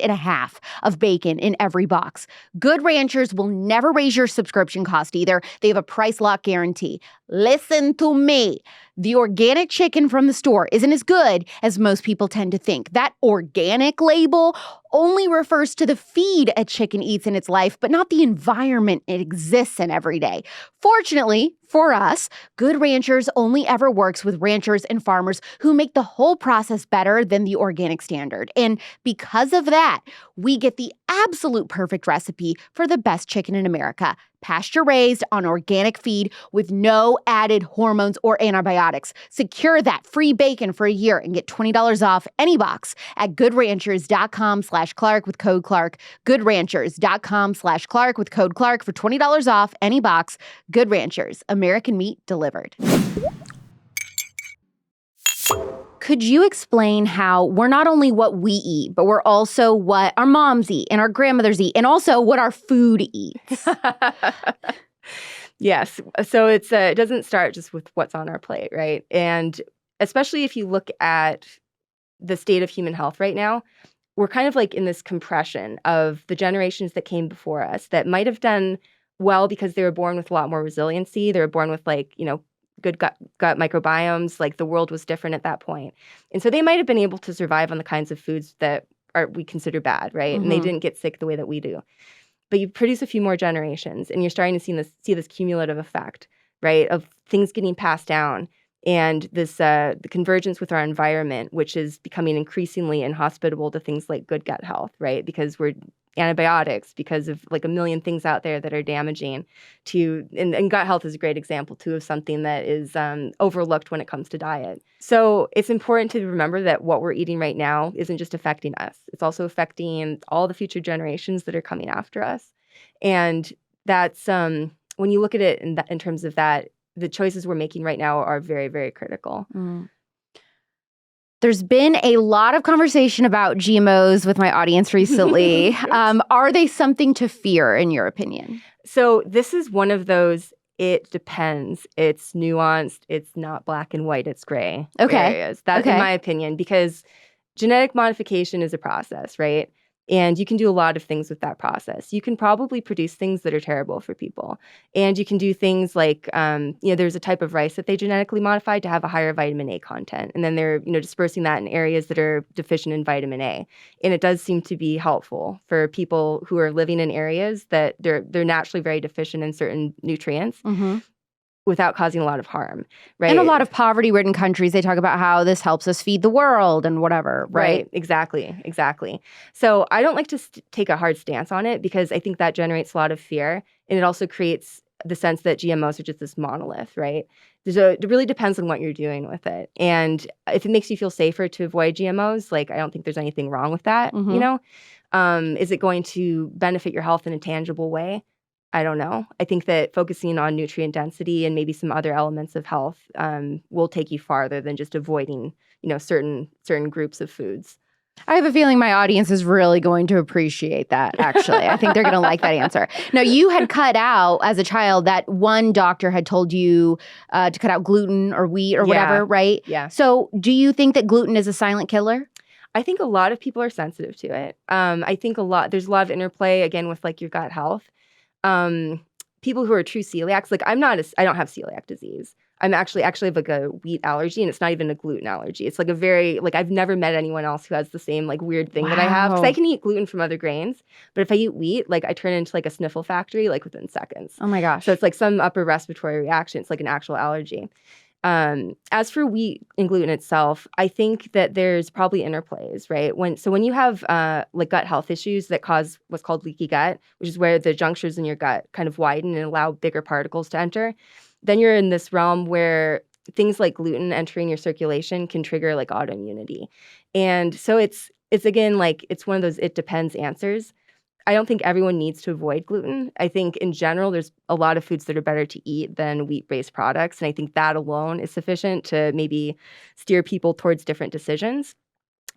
of bacon in every box. Good Ranchers will never raise your subscription cost either. They have a price lock guarantee. Listen to me. The organic chicken from the store isn't as good as most people tend to think. That organic label only refers to the feed a chicken eats in its life, but not the environment it exists in every day. Fortunately for us, Good Ranchers only ever works with ranchers and farmers who make the whole process better than the organic standard. And because of that, we get the absolute perfect recipe for the best chicken in America. Pasture-raised on organic feed with no added hormones or antibiotics. Secure that free bacon for a year and get $20 off any box at goodranchers.com/Clark with code Clark. Goodranchers.com/Clark with code Clark for $20 off any box. Good Ranchers, American meat delivered. could you explain how we're not only what we eat, but we're also what our moms eat and our grandmothers eat, and also what our food eats? Yes. So it doesn't start just with what's on our plate, right? And especially if you look at the state of human health right now, we're kind of like in this compression of the generations that came before us that might have done well because they were born with a lot more resiliency. They were born with good gut microbiomes. Like the world was different at that point. And so they might have been able to survive on the kinds of foods that we consider bad, right? Mm-hmm. And they didn't get sick the way that we do. But you produce a few more generations and you're starting to see this cumulative effect, right, of things getting passed down and this the convergence with our environment, which is becoming increasingly inhospitable to things like good gut health, right, because we're antibiotics, because of like a million things out there that are damaging to, and gut health is a great example too of something that is overlooked when it comes to diet. So it's important to remember that what we're eating right now isn't just affecting us. It's also affecting all the future generations that are coming after us. And that's, when you look at it in terms of that, the choices we're making right now are very, very critical. Mm. There's been a lot of conversation about GMOs with my audience recently. Are they something to fear, in your opinion? So this is one of those, it depends. It's nuanced. It's not black and white. It's gray areas. That's in my opinion, because genetic modification is a process, right? And you can do a lot of things with that process. You can probably produce things that are terrible for people. And you can do things like, there's a type of rice that they genetically modified to have a higher vitamin A content. And then they're, dispersing that in areas that are deficient in vitamin A. And it does seem to be helpful for people who are living in areas that they're naturally very deficient in certain nutrients. Mm-hmm. Without causing a lot of harm, right? In a lot of poverty-ridden countries, they talk about how this helps us feed the world and whatever, right? Exactly. So I don't like to take a hard stance on it because I think that generates a lot of fear. And it also creates the sense that GMOs are just this monolith, right? It really depends on what you're doing with it. And if it makes you feel safer to avoid GMOs, like I don't think there's anything wrong with that, Is it going to benefit your health in a tangible way? I don't know. I think that focusing on nutrient density and maybe some other elements of health will take you farther than just avoiding, certain groups of foods. I have a feeling my audience is really going to appreciate that, actually. I think they're going to like that answer. Now, you had cut out, as a child, that one doctor had told you to cut out gluten or wheat or whatever, right? Yeah. So do you think that gluten is a silent killer? I think a lot of people are sensitive to it. I think there's a lot of interplay, again, with like your gut health. People who are true celiacs, like I don't have celiac disease. I'm actually have like a wheat allergy, and it's not even a gluten allergy. It's like a very, like I've never met anyone else who has the same like weird thing that I have. Because I can eat gluten from other grains, but if I eat wheat, like I turn into like a sniffle factory like within seconds. Oh my gosh. So it's like some upper respiratory reaction. It's like an actual allergy. As for wheat and gluten itself, I think that there's probably interplays, right? When you have like gut health issues that cause what's called leaky gut, which is where the junctures in your gut kind of widen and allow bigger particles to enter, then you're in this realm where things like gluten entering your circulation can trigger like autoimmunity. And so it's again, like it's one of those it depends answers. I don't think everyone needs to avoid gluten. I think in general, there's a lot of foods that are better to eat than wheat-based products. And I think that alone is sufficient to maybe steer people towards different decisions.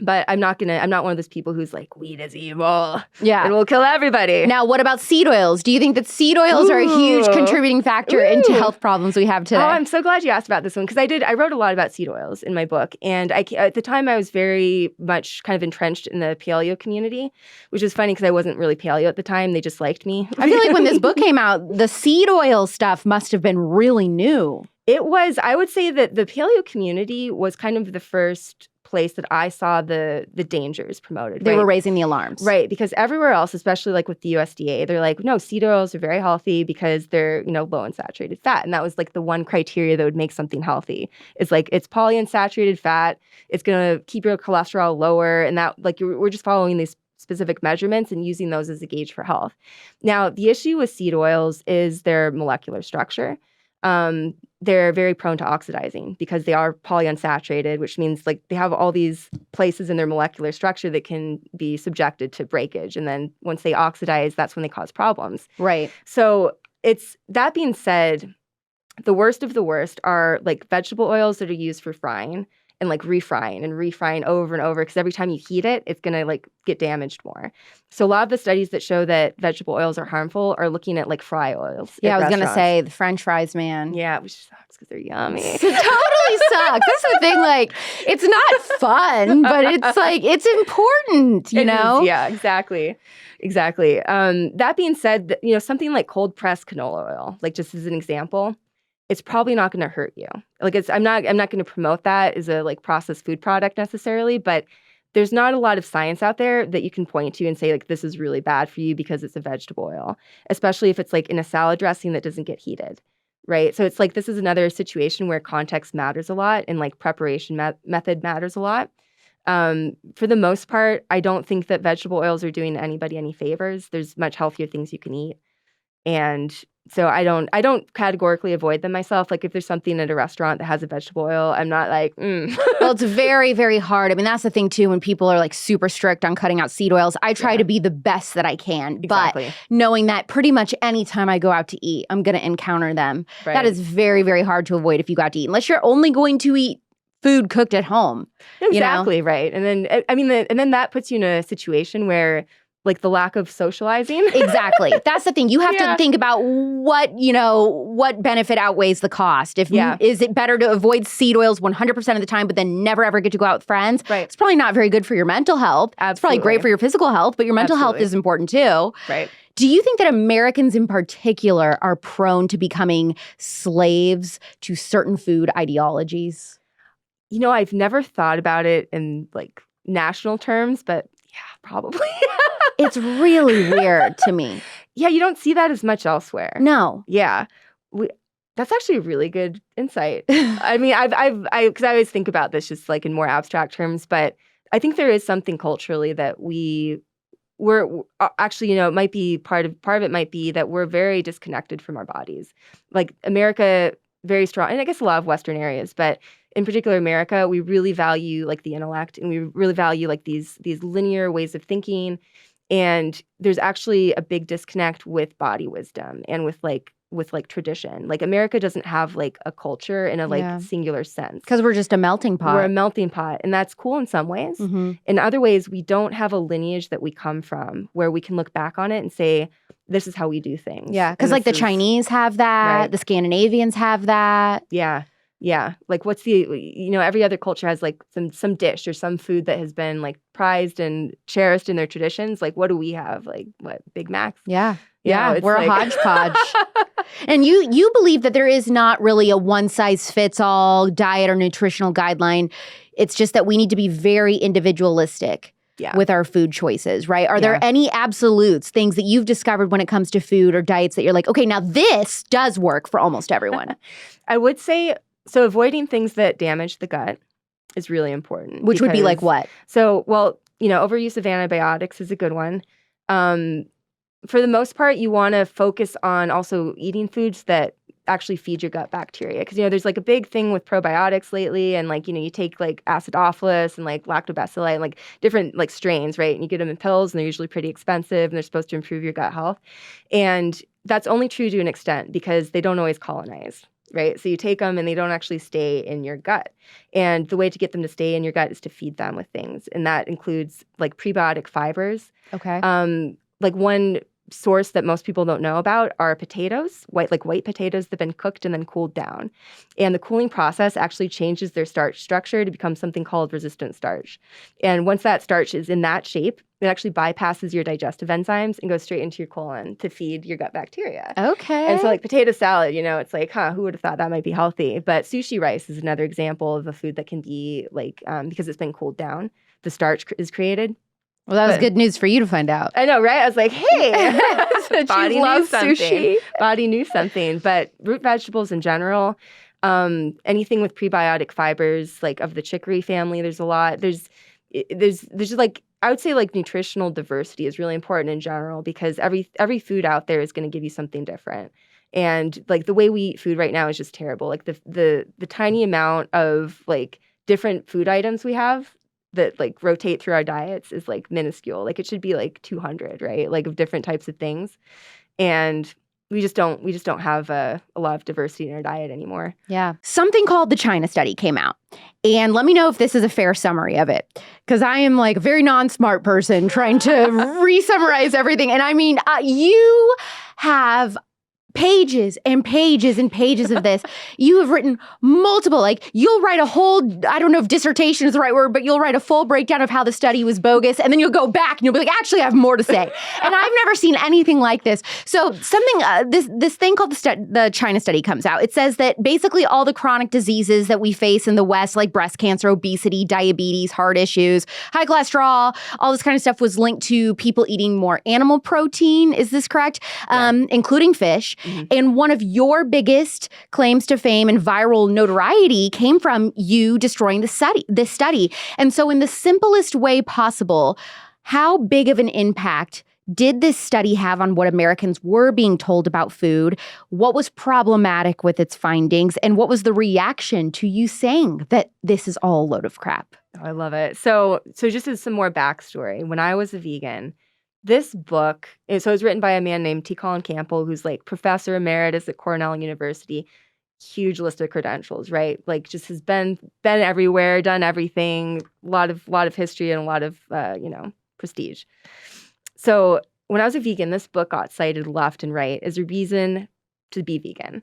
But I'm not one of those people who's like, wheat is evil. Yeah. It will kill everybody. Now, what about seed oils? Do you think that seed oils are a huge contributing factor into health problems we have today? Oh, I'm so glad you asked about this one because I wrote a lot about seed oils in my book. And at the time, I was very much kind of entrenched in the paleo community, which is funny because I wasn't really paleo at the time. They just liked me. I feel like when this book came out, the seed oil stuff must have been really new. It was. I would say that the paleo community was kind of the first place that I saw the dangers promoted. They were raising the alarms. Right, because everywhere else, especially like with the USDA, they're like, no, seed oils are very healthy because they're, low in saturated fat. And that was like the one criteria that would make something healthy. It's like it's polyunsaturated fat. It's going to keep your cholesterol lower. And that we're just following these specific measurements and using those as a gauge for health. Now, the issue with seed oils is their molecular structure. They're very prone to oxidizing because they are polyunsaturated, which means like they have all these places in their molecular structure that can be subjected to breakage. And then once they oxidize, that's when they cause problems. Right. So that being said, the worst of the worst are like vegetable oils that are used for frying and like refrying over and over, because every time you heat it, it's going to like get damaged more. So a lot of the studies that show that vegetable oils are harmful are looking at like fry oils. Yeah, I was going to restaurants. say the French fries, man. Yeah, which sucks because they're yummy. It totally sucks. That's the thing. Like, it's not fun, but it's like, it's important, you know? Yeah, exactly. That being said, you know, something like cold pressed canola oil, like just as an example, it's probably not going to hurt you. Like, I'm not going to promote that as a like processed food product necessarily, but there's not a lot of science out there that you can point to and say like this is really bad for you because it's a vegetable oil, especially if it's like in a salad dressing that doesn't get heated, right? So it's like this is another situation where context matters a lot and like preparation method matters a lot. For the most part, I don't think that vegetable oils are doing anybody any favors. There's much healthier things you can eat. And so I don't categorically avoid them myself. Like if there's something at a restaurant that has a vegetable oil, I'm not like, Well, it's very, very hard. I mean, that's the thing too, when people are like super strict on cutting out seed oils, I try to be the best that I can. Exactly. But knowing that pretty much any time I go out to eat, I'm going to encounter them. Right. That is very, very hard to avoid if you go out to eat, unless you're only going to eat food cooked at home. Exactly, you know? right. And then, I mean, and then that puts you in a situation where like the lack of socializing. Exactly. That's the thing. You have to think about what benefit outweighs the cost. Is it better to avoid seed oils 100% of the time, but then never ever get to go out with friends? Right. It's probably not very good for your mental health. Absolutely. It's probably great for your physical health, but your mental health is important too. Right. Do you think that Americans in particular are prone to becoming slaves to certain food ideologies? You know, I've never thought about it in like national terms, but yeah, probably. It's really weird to me. Yeah, you don't see that as much elsewhere. No. Yeah. That's actually a really good insight. I mean, because I always think about this just like in more abstract terms, but I think there is something culturally that we're actually, you know, it might be part of it might be that we're very disconnected from our bodies. Like America, very strong, and I guess a lot of Western areas, but in particular America, we really value like the intellect, and we really value like these linear ways of thinking. And there's actually a big disconnect with body wisdom and with tradition. Like America doesn't have like a culture in a singular sense. Because we're just a melting pot. We're a melting pot. And that's cool in some ways. Mm-hmm. In other ways, we don't have a lineage that we come from where we can look back on it and say, this is how we do things. Yeah, because like the Chinese have that. Right. The Scandinavians have that. Yeah. Yeah. Like every other culture has like some dish or some food that has been like prized and cherished in their traditions. Like what do we have? Like what, Big Macs? Yeah. Yeah. We're a hodgepodge. And you believe that there is not really a one size fits all diet or nutritional guideline. It's just that we need to be very individualistic. Yeah. With our food choices, right? Are there any absolutes, things that you've discovered when it comes to food or diets that you're like, okay, now this does work for almost everyone? I would say, so avoiding things that damage the gut is really important. Which would be like what? So, well, overuse of antibiotics is a good one. For the most part, you want to focus on also eating foods that actually feed your gut bacteria. Because, there's like a big thing with probiotics lately, and like, you take like acidophilus and like lactobacilli and like different like strains, right? And you get them in pills and they're usually pretty expensive and they're supposed to improve your gut health. And that's only true to an extent because they don't always colonize, right? So you take them and they don't actually stay in your gut. And the way to get them to stay in your gut is to feed them with things. And that includes like prebiotic fibers. Okay. Like one source that most people don't know about are potatoes, white potatoes that have been cooked and then cooled down. And the cooling process actually changes their starch structure to become something called resistant starch. And once that starch is in that shape, it actually bypasses your digestive enzymes and goes straight into your colon to feed your gut bacteria. Okay. And so like potato salad, it's like, who would have thought that might be healthy? But sushi rice is another example of a food that can be like, because it's been cooled down, the starch is created. Well, that was good news for you to find out. I know, right? I was like, hey, body loves sushi. Body knew something. But root vegetables in general, anything with prebiotic fibers, like of the chicory family, there's a lot. There's just like, I would say like nutritional diversity is really important in general because every food out there is going to give you something different. And like the way we eat food right now is just terrible. Like the tiny amount of like different food items we have that like rotate through our diets is like minuscule. Like it should be like 200, right? Like of different types of things. And we just don't have a lot of diversity in our diet anymore. Yeah. Something called the China study came out. And let me know if this is a fair summary of it, because I am like a very non-smart person trying to re-summarize everything. And I mean, you have pages and pages and pages of this. You have written multiple, like you'll write a whole, I don't know if dissertation is the right word, but you'll write a full breakdown of how the study was bogus. And then you'll go back and you'll be like, actually, I have more to say. And I've never seen anything like this. So something, this thing called the China study comes out. It says that basically all the chronic diseases that we face in the West, like breast cancer, obesity, diabetes, heart issues, high cholesterol, all this kind of stuff was linked to people eating more animal protein. Is this correct? Yeah. Including fish. Mm-hmm. And one of your biggest claims to fame and viral notoriety came from you destroying this study. And so in the simplest way possible, how big of an impact did this study have on what Americans were being told about food? What was problematic with its findings? And what was the reaction to you saying that this is all a load of crap? Oh, I love it. So just as some more backstory, when I was a vegan, this book, so it was written by a man named T. Colin Campbell, who's like professor emeritus at Cornell University, huge list of credentials, right? Like just has been everywhere, done everything, a lot of history and a lot of prestige. So when I was a vegan, this book got cited left and right as a reason to be vegan.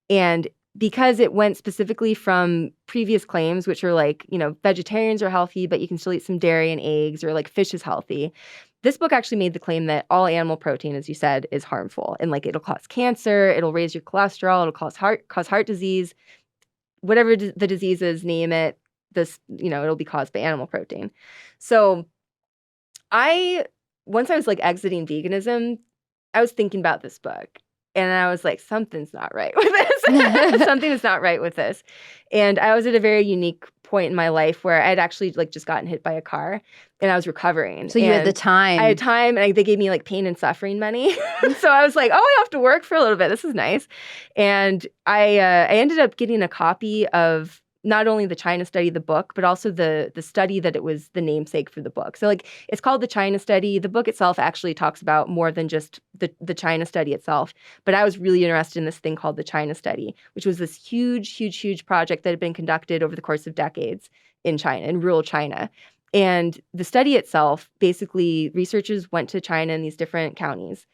And because it went specifically from previous claims, which are like, vegetarians are healthy, but you can still eat some dairy and eggs, or like fish is healthy. This book actually made the claim that all animal protein, as you said, is harmful. And like it'll cause cancer, it'll raise your cholesterol, it'll cause heart disease, whatever the disease is, name it, it'll be caused by animal protein. So once I was like exiting veganism, I was thinking about this book. And I was like, something's not right with this. Something is not right with this. And I was at a very unique point in my life where I had actually like just gotten hit by a car and I was recovering. So you had the time. I had time, and they gave me like pain and suffering money. So I was like, oh, I have to work for a little bit. This is nice. And I ended up getting a copy of not only the China study, the book, but also the study that it was the namesake for the book. So like it's called the China study. The book itself actually talks about more than just the China study itself. But I was really interested in this thing called the China study, which was this huge, huge, huge project that had been conducted over the course of decades in China, in rural China. And the study itself, basically researchers went to China in these different counties.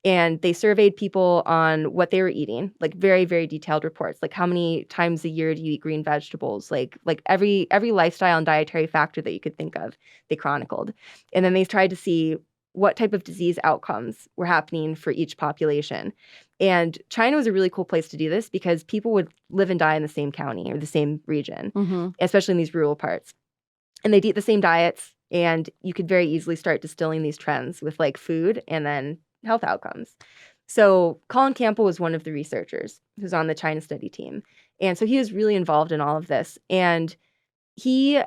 And they surveyed people on what they were eating, like very, very detailed reports, like how many times a year do you eat green vegetables, like every lifestyle and dietary factor that you could think of, they chronicled. And then they tried to see what type of disease outcomes were happening for each population. And China was a really cool place to do this because people would live and die in the same county or the same region, especially in these rural parts. And they'd eat the same diets, and you could very easily start distilling these trends with like food and then health outcomes. So Colin Campbell was one of the researchers who's on the China study team. And so he was really involved in all of this. And the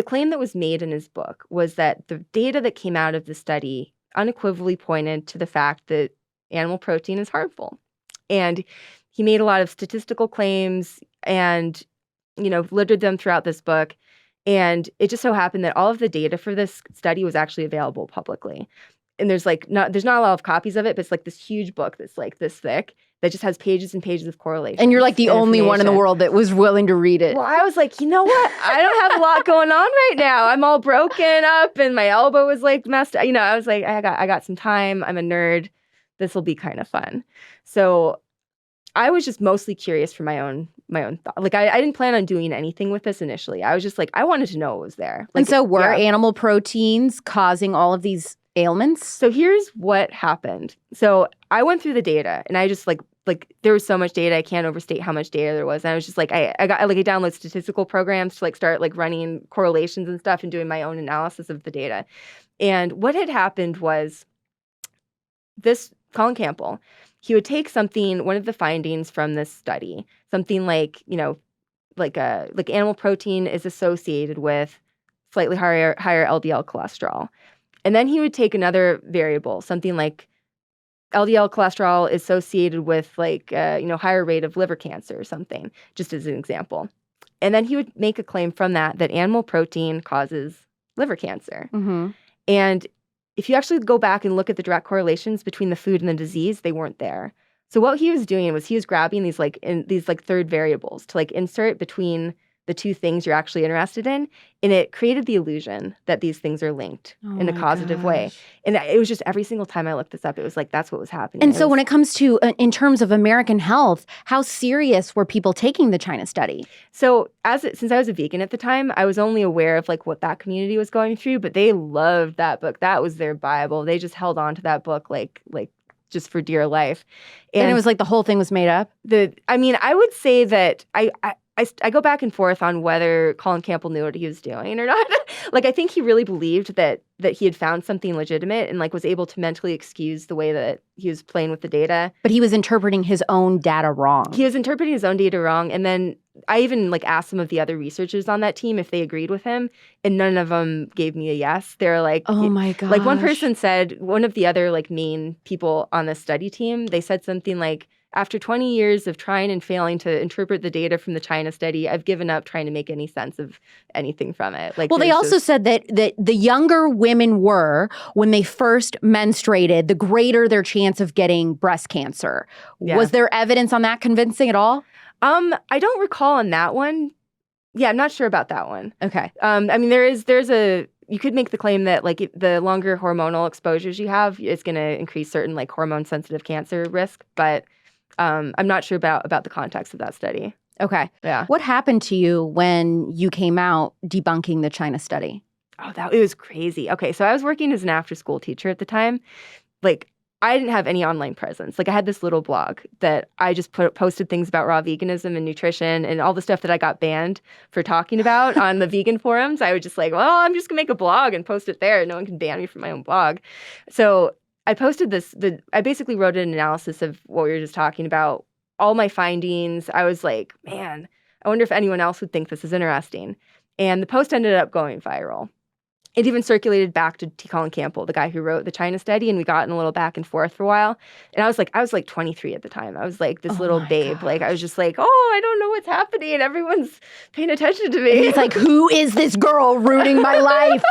claim that was made in his book was that the data that came out of the study unequivocally pointed to the fact that animal protein is harmful. And he made a lot of statistical claims and, littered them throughout this book. And it just so happened that all of the data for this study was actually available publicly. And there's not a lot of copies of it, but it's like this huge book that's like this thick that just has pages and pages of correlations. And you're like the only one in the world that was willing to read it. Well, I was like, you know what? I don't have a lot going on right now. I'm all broken up and my elbow was like messed up. I was like, I got some time. I'm a nerd. This will be kind of fun. So I was just mostly curious for my own thought. Like I didn't plan on doing anything with this initially. I was just like, I wanted to know what was there. Like, and so were animal proteins causing all of these ailments? So here's what happened. So I went through the data and I just like there was so much data. I can't overstate how much data there was. And I was just like, I download statistical programs to like start like running correlations and stuff and doing my own analysis of the data. And what had happened was this Colin Campbell, he would take one of the findings from this study, something like, like animal protein is associated with slightly higher LDL cholesterol. And then he would take another variable, something like LDL cholesterol is associated with like, higher rate of liver cancer or something, just as an example. And then he would make a claim from that animal protein causes liver cancer. Mm-hmm. And if you actually go back and look at the direct correlations between the food and the disease, they weren't there. So what he was doing was he was grabbing these third variables to like insert between the two things you're actually interested in, and it created the illusion that these things are linked in a causative way. And it was just every single time I looked this up, it was like that's what was happening. And so when it comes to, in terms of American health, how serious were people taking the China study? So since I was a vegan at the time, I was only aware of like what that community was going through, but they loved that book. That was their Bible. They just held on to that book like just for dear life. And it was like the whole thing was made up? I would say that I go back and forth on whether Colin Campbell knew what he was doing or not. Like, I think he really believed that he had found something legitimate and like was able to mentally excuse the way that he was playing with the data. But he was interpreting his own data wrong. He was interpreting his own data wrong. And then I even like asked some of the other researchers on that team if they agreed with him, and none of them gave me a yes. They're like, oh my gosh. Like one person said, one of the other like main people on the study team, they said something like, after 20 years of trying and failing to interpret the data from the China study, I've given up trying to make any sense of anything from it. Like, well, they also said that the younger women were, when they first menstruated, the greater their chance of getting breast cancer. Yeah. Was there evidence on that convincing at all? I don't recall on that one. Yeah, I'm not sure about that one. Okay. You could make the claim that like the longer hormonal exposures you have, it's going to increase certain like hormone sensitive cancer risk, but I'm not sure about the context of that study. Okay. Yeah. What happened to you when you came out debunking the China study? Oh, it was crazy. Okay, so I was working as an after-school teacher at the time. Like, I didn't have any online presence. Like, I had this little blog that I just posted things about raw veganism and nutrition and all the stuff that I got banned for talking about on the vegan forums. I would just like, well, I'm just gonna make a blog and post it there. No one can ban me from my own blog. So I posted I basically wrote an analysis of what we were just talking about, all my findings. I was like, man, I wonder if anyone else would think this is interesting. And the post ended up going viral. It even circulated back to T. Colin Campbell, the guy who wrote the China study, and we got in a little back and forth for a while. And I was like 23 at the time. I was like this little babe. Gosh. Like I was just like, oh, I don't know what's happening. And everyone's paying attention to me. And he's like, who is this girl ruining my life?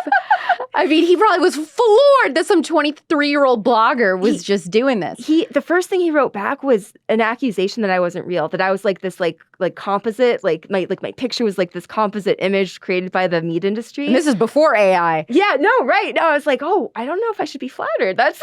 I mean, he probably was floored that some 23-year-old blogger was just doing this. The first thing he wrote back was an accusation that I wasn't real, that I was like this like composite, like my picture was like this composite image created by the meat industry. And this is before AI. Yeah, no, right. No, I was like, oh, I don't know if I should be flattered. That's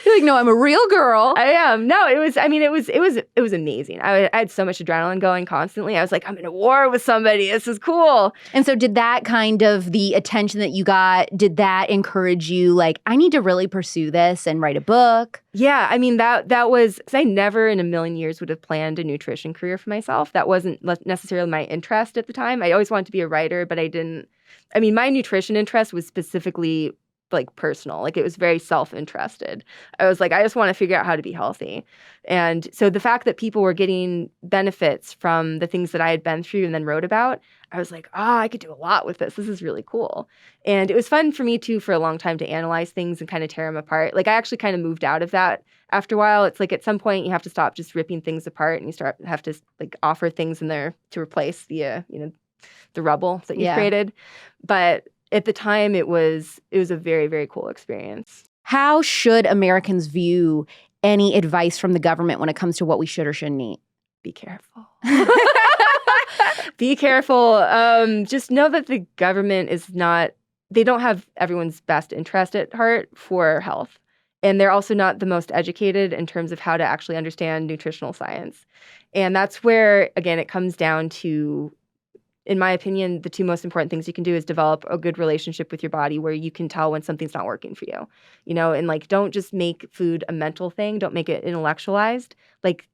You're like, no, I'm a real girl. I am. No, it was amazing. I had so much adrenaline going constantly. I was like, I'm in a war with somebody. This is cool. And so did that kind of the attention that you got, did that encourage you like, I need to really pursue this and write a book? Yeah, I mean, that was, because I never in a million years would have planned a nutrition career for myself. That wasn't necessarily my interest at the time. I always wanted to be a writer, but I didn't. I mean, my nutrition interest was specifically like personal, like it was very self-interested. I was like, I just want to figure out how to be healthy. And so the fact that people were getting benefits from the things that I had been through and then wrote about, I was like, I could do a lot with this. This is really cool. And it was fun for me too, for a long time, to analyze things and kind of tear them apart. Like I actually kind of moved out of that after a while. It's like at some point you have to stop just ripping things apart and you have to like offer things in there to replace the rubble that you created. But at the time, it was a very, very cool experience. How should Americans view any advice from the government when it comes to what we should or shouldn't eat? Be careful. Be careful. Just know that the government they don't have everyone's best interest at heart for health. And they're also not the most educated in terms of how to actually understand nutritional science. And that's where, again, it comes down to, in my opinion, the two most important things you can do is develop a good relationship with your body where you can tell when something's not working for you, and like, don't just make food a mental thing. Don't make it intellectualized. Like,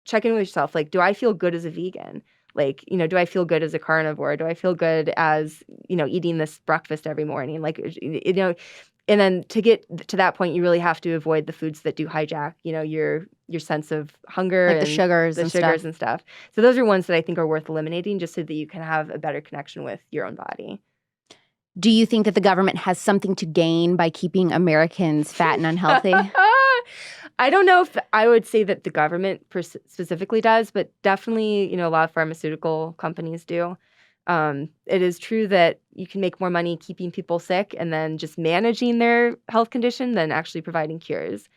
check in with yourself. Like, do I feel good as a vegan? Like, do I feel good as a carnivore? Do I feel good as, eating this breakfast every morning? Like, and then to get to that point, you really have to avoid the foods that do hijack, your sense of hunger, like the sugars and stuff. So those are ones that I think are worth eliminating, just so that you can have a better connection with your own body. Do you think that the government has something to gain by keeping Americans fat and unhealthy? I don't know if I would say that the government specifically does, but definitely, a lot of pharmaceutical companies do. It is true that you can make more money keeping people sick and then just managing their health condition than actually providing cures.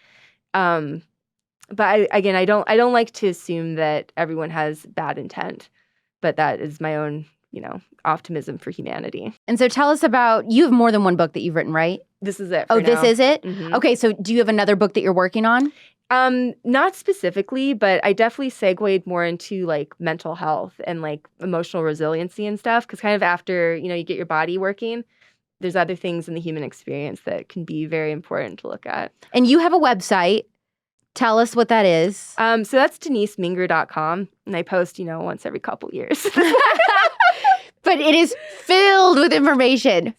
But I don't like to assume that everyone has bad intent, but that is my own, optimism for humanity. And so tell us about, you have more than one book that you've written, right? This is it. Oh, this is it? Mm-hmm. Okay, so do you have another book that you're working on? Not specifically, but I definitely segued more into like mental health and like emotional resiliency and stuff. Because kind of after, you get your body working, there's other things in the human experience that can be very important to look at. And you have a website. Tell us what that is. So that's DeniseMinger.com. And I post, once every couple years. But it is filled with information.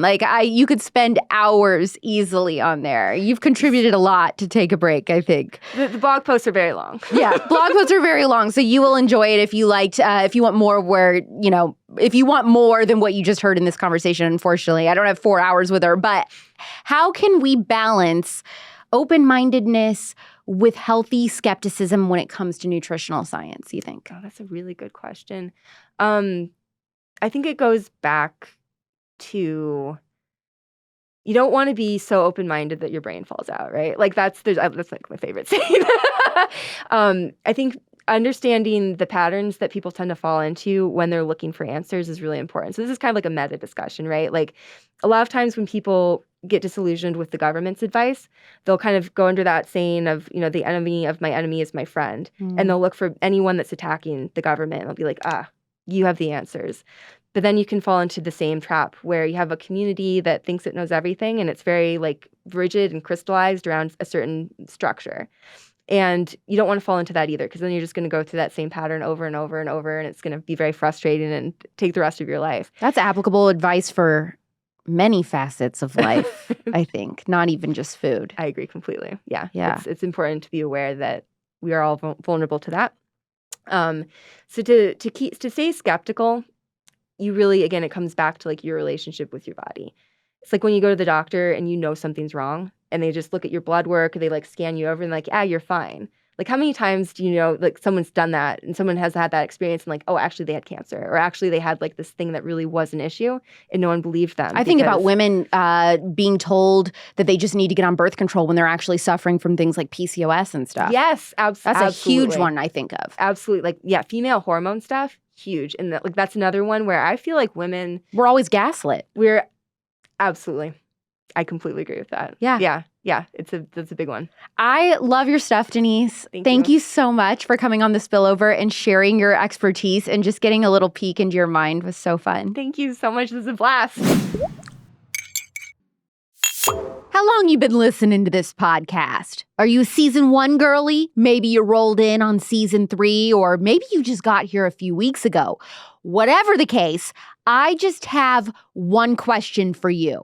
Like you could spend hours easily on there. You've contributed a lot to Take a Break, I think. The blog posts are very long. Yeah, blog posts are very long. So you will enjoy it if you liked, if you want more if you want more than what you just heard in this conversation. Unfortunately, I don't have 4 hours with her. But how can we balance open-mindedness with healthy skepticism when it comes to nutritional science, you think? Oh, that's a really good question. I think it goes back to, you don't want to be so open-minded that your brain falls out, right? Like that's like my favorite saying. I think understanding the patterns that people tend to fall into when they're looking for answers is really important. So this is kind of like a meta discussion, right? Like a lot of times when people get disillusioned with the government's advice, they'll kind of go under that saying of, the enemy of my enemy is my friend. And they'll look for anyone that's attacking the government. And they'll be like, you have the answers. But then you can fall into the same trap where you have a community that thinks it knows everything and it's very like rigid and crystallized around a certain structure. And you don't want to fall into that either, because then you're just going to go through that same pattern over and over and over, and it's going to be very frustrating and take the rest of your life. That's applicable advice for many facets of life, I think, not even just food. I agree completely. Yeah. It's important to be aware that we are all vulnerable to that. So to stay skeptical, you really, again, it comes back to like your relationship with your body. It's like when you go to the doctor and something's wrong and they just look at your blood work or they like scan you over and like, you're fine. Like how many times do you know like someone's done that and someone has had that experience and like, oh, actually they had cancer, or actually they had like this thing that really was an issue and no one believed them. I think about women being told that they just need to get on birth control when they're actually suffering from things like PCOS and stuff. Yes, That's absolutely. a huge one I think of. Absolutely. Like, female hormone stuff, huge. And that's another one where I feel like women... We're always gaslit. Absolutely. I completely agree with that. Yeah. Yeah. That's a big one. I love your stuff, Denise. Thank you so much for coming on the Spillover and sharing your expertise, and just getting a little peek into your mind was so fun. Thank you so much. This is a blast. How long you been listening to this podcast? Are you a season 1 girly? Maybe you rolled in on season 3, or maybe you just got here a few weeks ago. Whatever the case, I just have one question for you.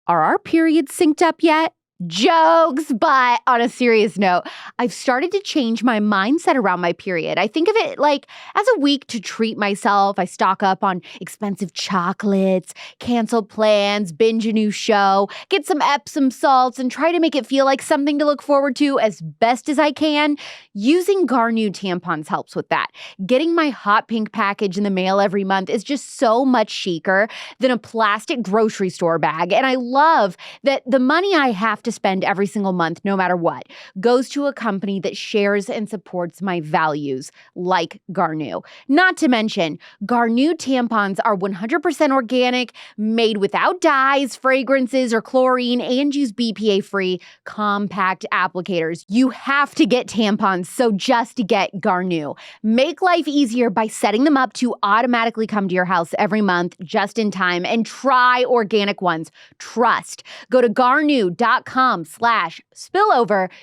Are our periods synced up yet? Jokes, but on a serious note, I've started to change my mindset around my period. I think of it like as a week to treat myself. I stock up on expensive chocolates, cancel plans, binge a new show, get some Epsom salts, and try to make it feel like something to look forward to as best as I can. Using Garnu tampons helps with that. Getting my hot pink package in the mail every month is just so much chicer than a plastic grocery store bag. And I love that the money I have to spend every single month, no matter what, goes to a company that shares and supports my values, like Garnu. Not to mention, Garnu tampons are 100% organic, made without dyes, fragrances, or chlorine, and use BPA-free compact applicators. You have to get tampons, so just get Garnu. Make life easier by setting them up to automatically come to your house every month, just in time, and try organic ones. Trust. Go to garnu.com/spillover.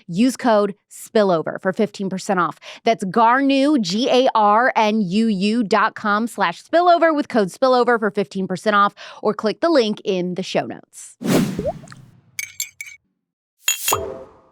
Use code spillover for 15% off. That's Garnu, GARNUU.com/spillover with code spillover for 15% off, or click the link in the show notes.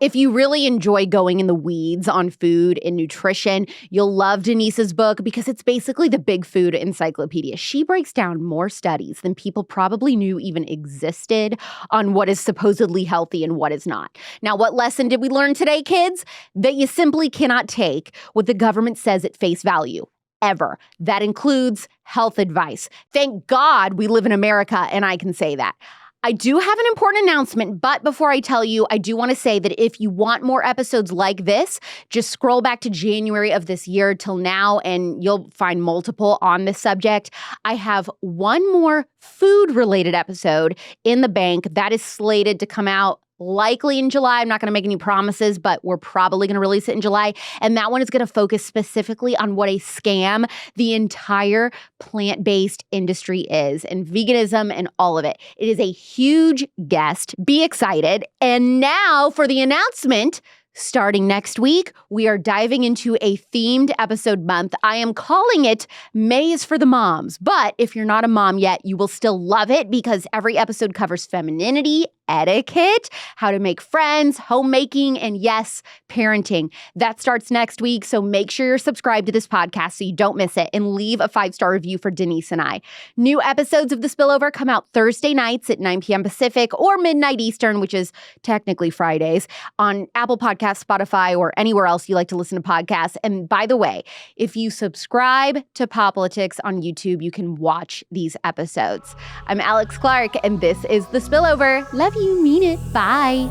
If you really enjoy going in the weeds on food and nutrition, you'll love Denise's book, because it's basically the big food encyclopedia. She breaks down more studies than people probably knew even existed on what is supposedly healthy and what is not. Now, what lesson did we learn today, kids? That you simply cannot take what the government says at face value. Ever. That includes health advice. Thank God we live in America and I can say that. I do have an important announcement, but before I tell you, I do want to say that if you want more episodes like this, just scroll back to January of this year till now, and you'll find multiple on this subject. I have one more food-related episode in the bank that is slated to come out likely in July. I'm not going to make any promises, but we're probably going to release it in July. And that one is going to focus specifically on what a scam the entire plant-based industry is and veganism and all of it. It is a huge guest. Be excited. And now for the announcement. Starting next week, we are diving into a themed episode month. I am calling it May is for the Moms. But if you're not a mom yet, you will still love it because every episode covers femininity, etiquette, how to make friends, homemaking, and yes, parenting. That starts next week, so make sure you're subscribed to this podcast so you don't miss it and leave a 5-star review for Denise and I. New episodes of The Spillover come out Thursday nights at 9 p.m. Pacific or midnight Eastern, which is technically Fridays, on Apple Podcasts, Spotify, or anywhere else you like to listen to podcasts. And by the way, if you subscribe to Pop Politics on YouTube, you can watch these episodes. I'm Alex Clark, and this is The Spillover. Love you, mean it. Bye.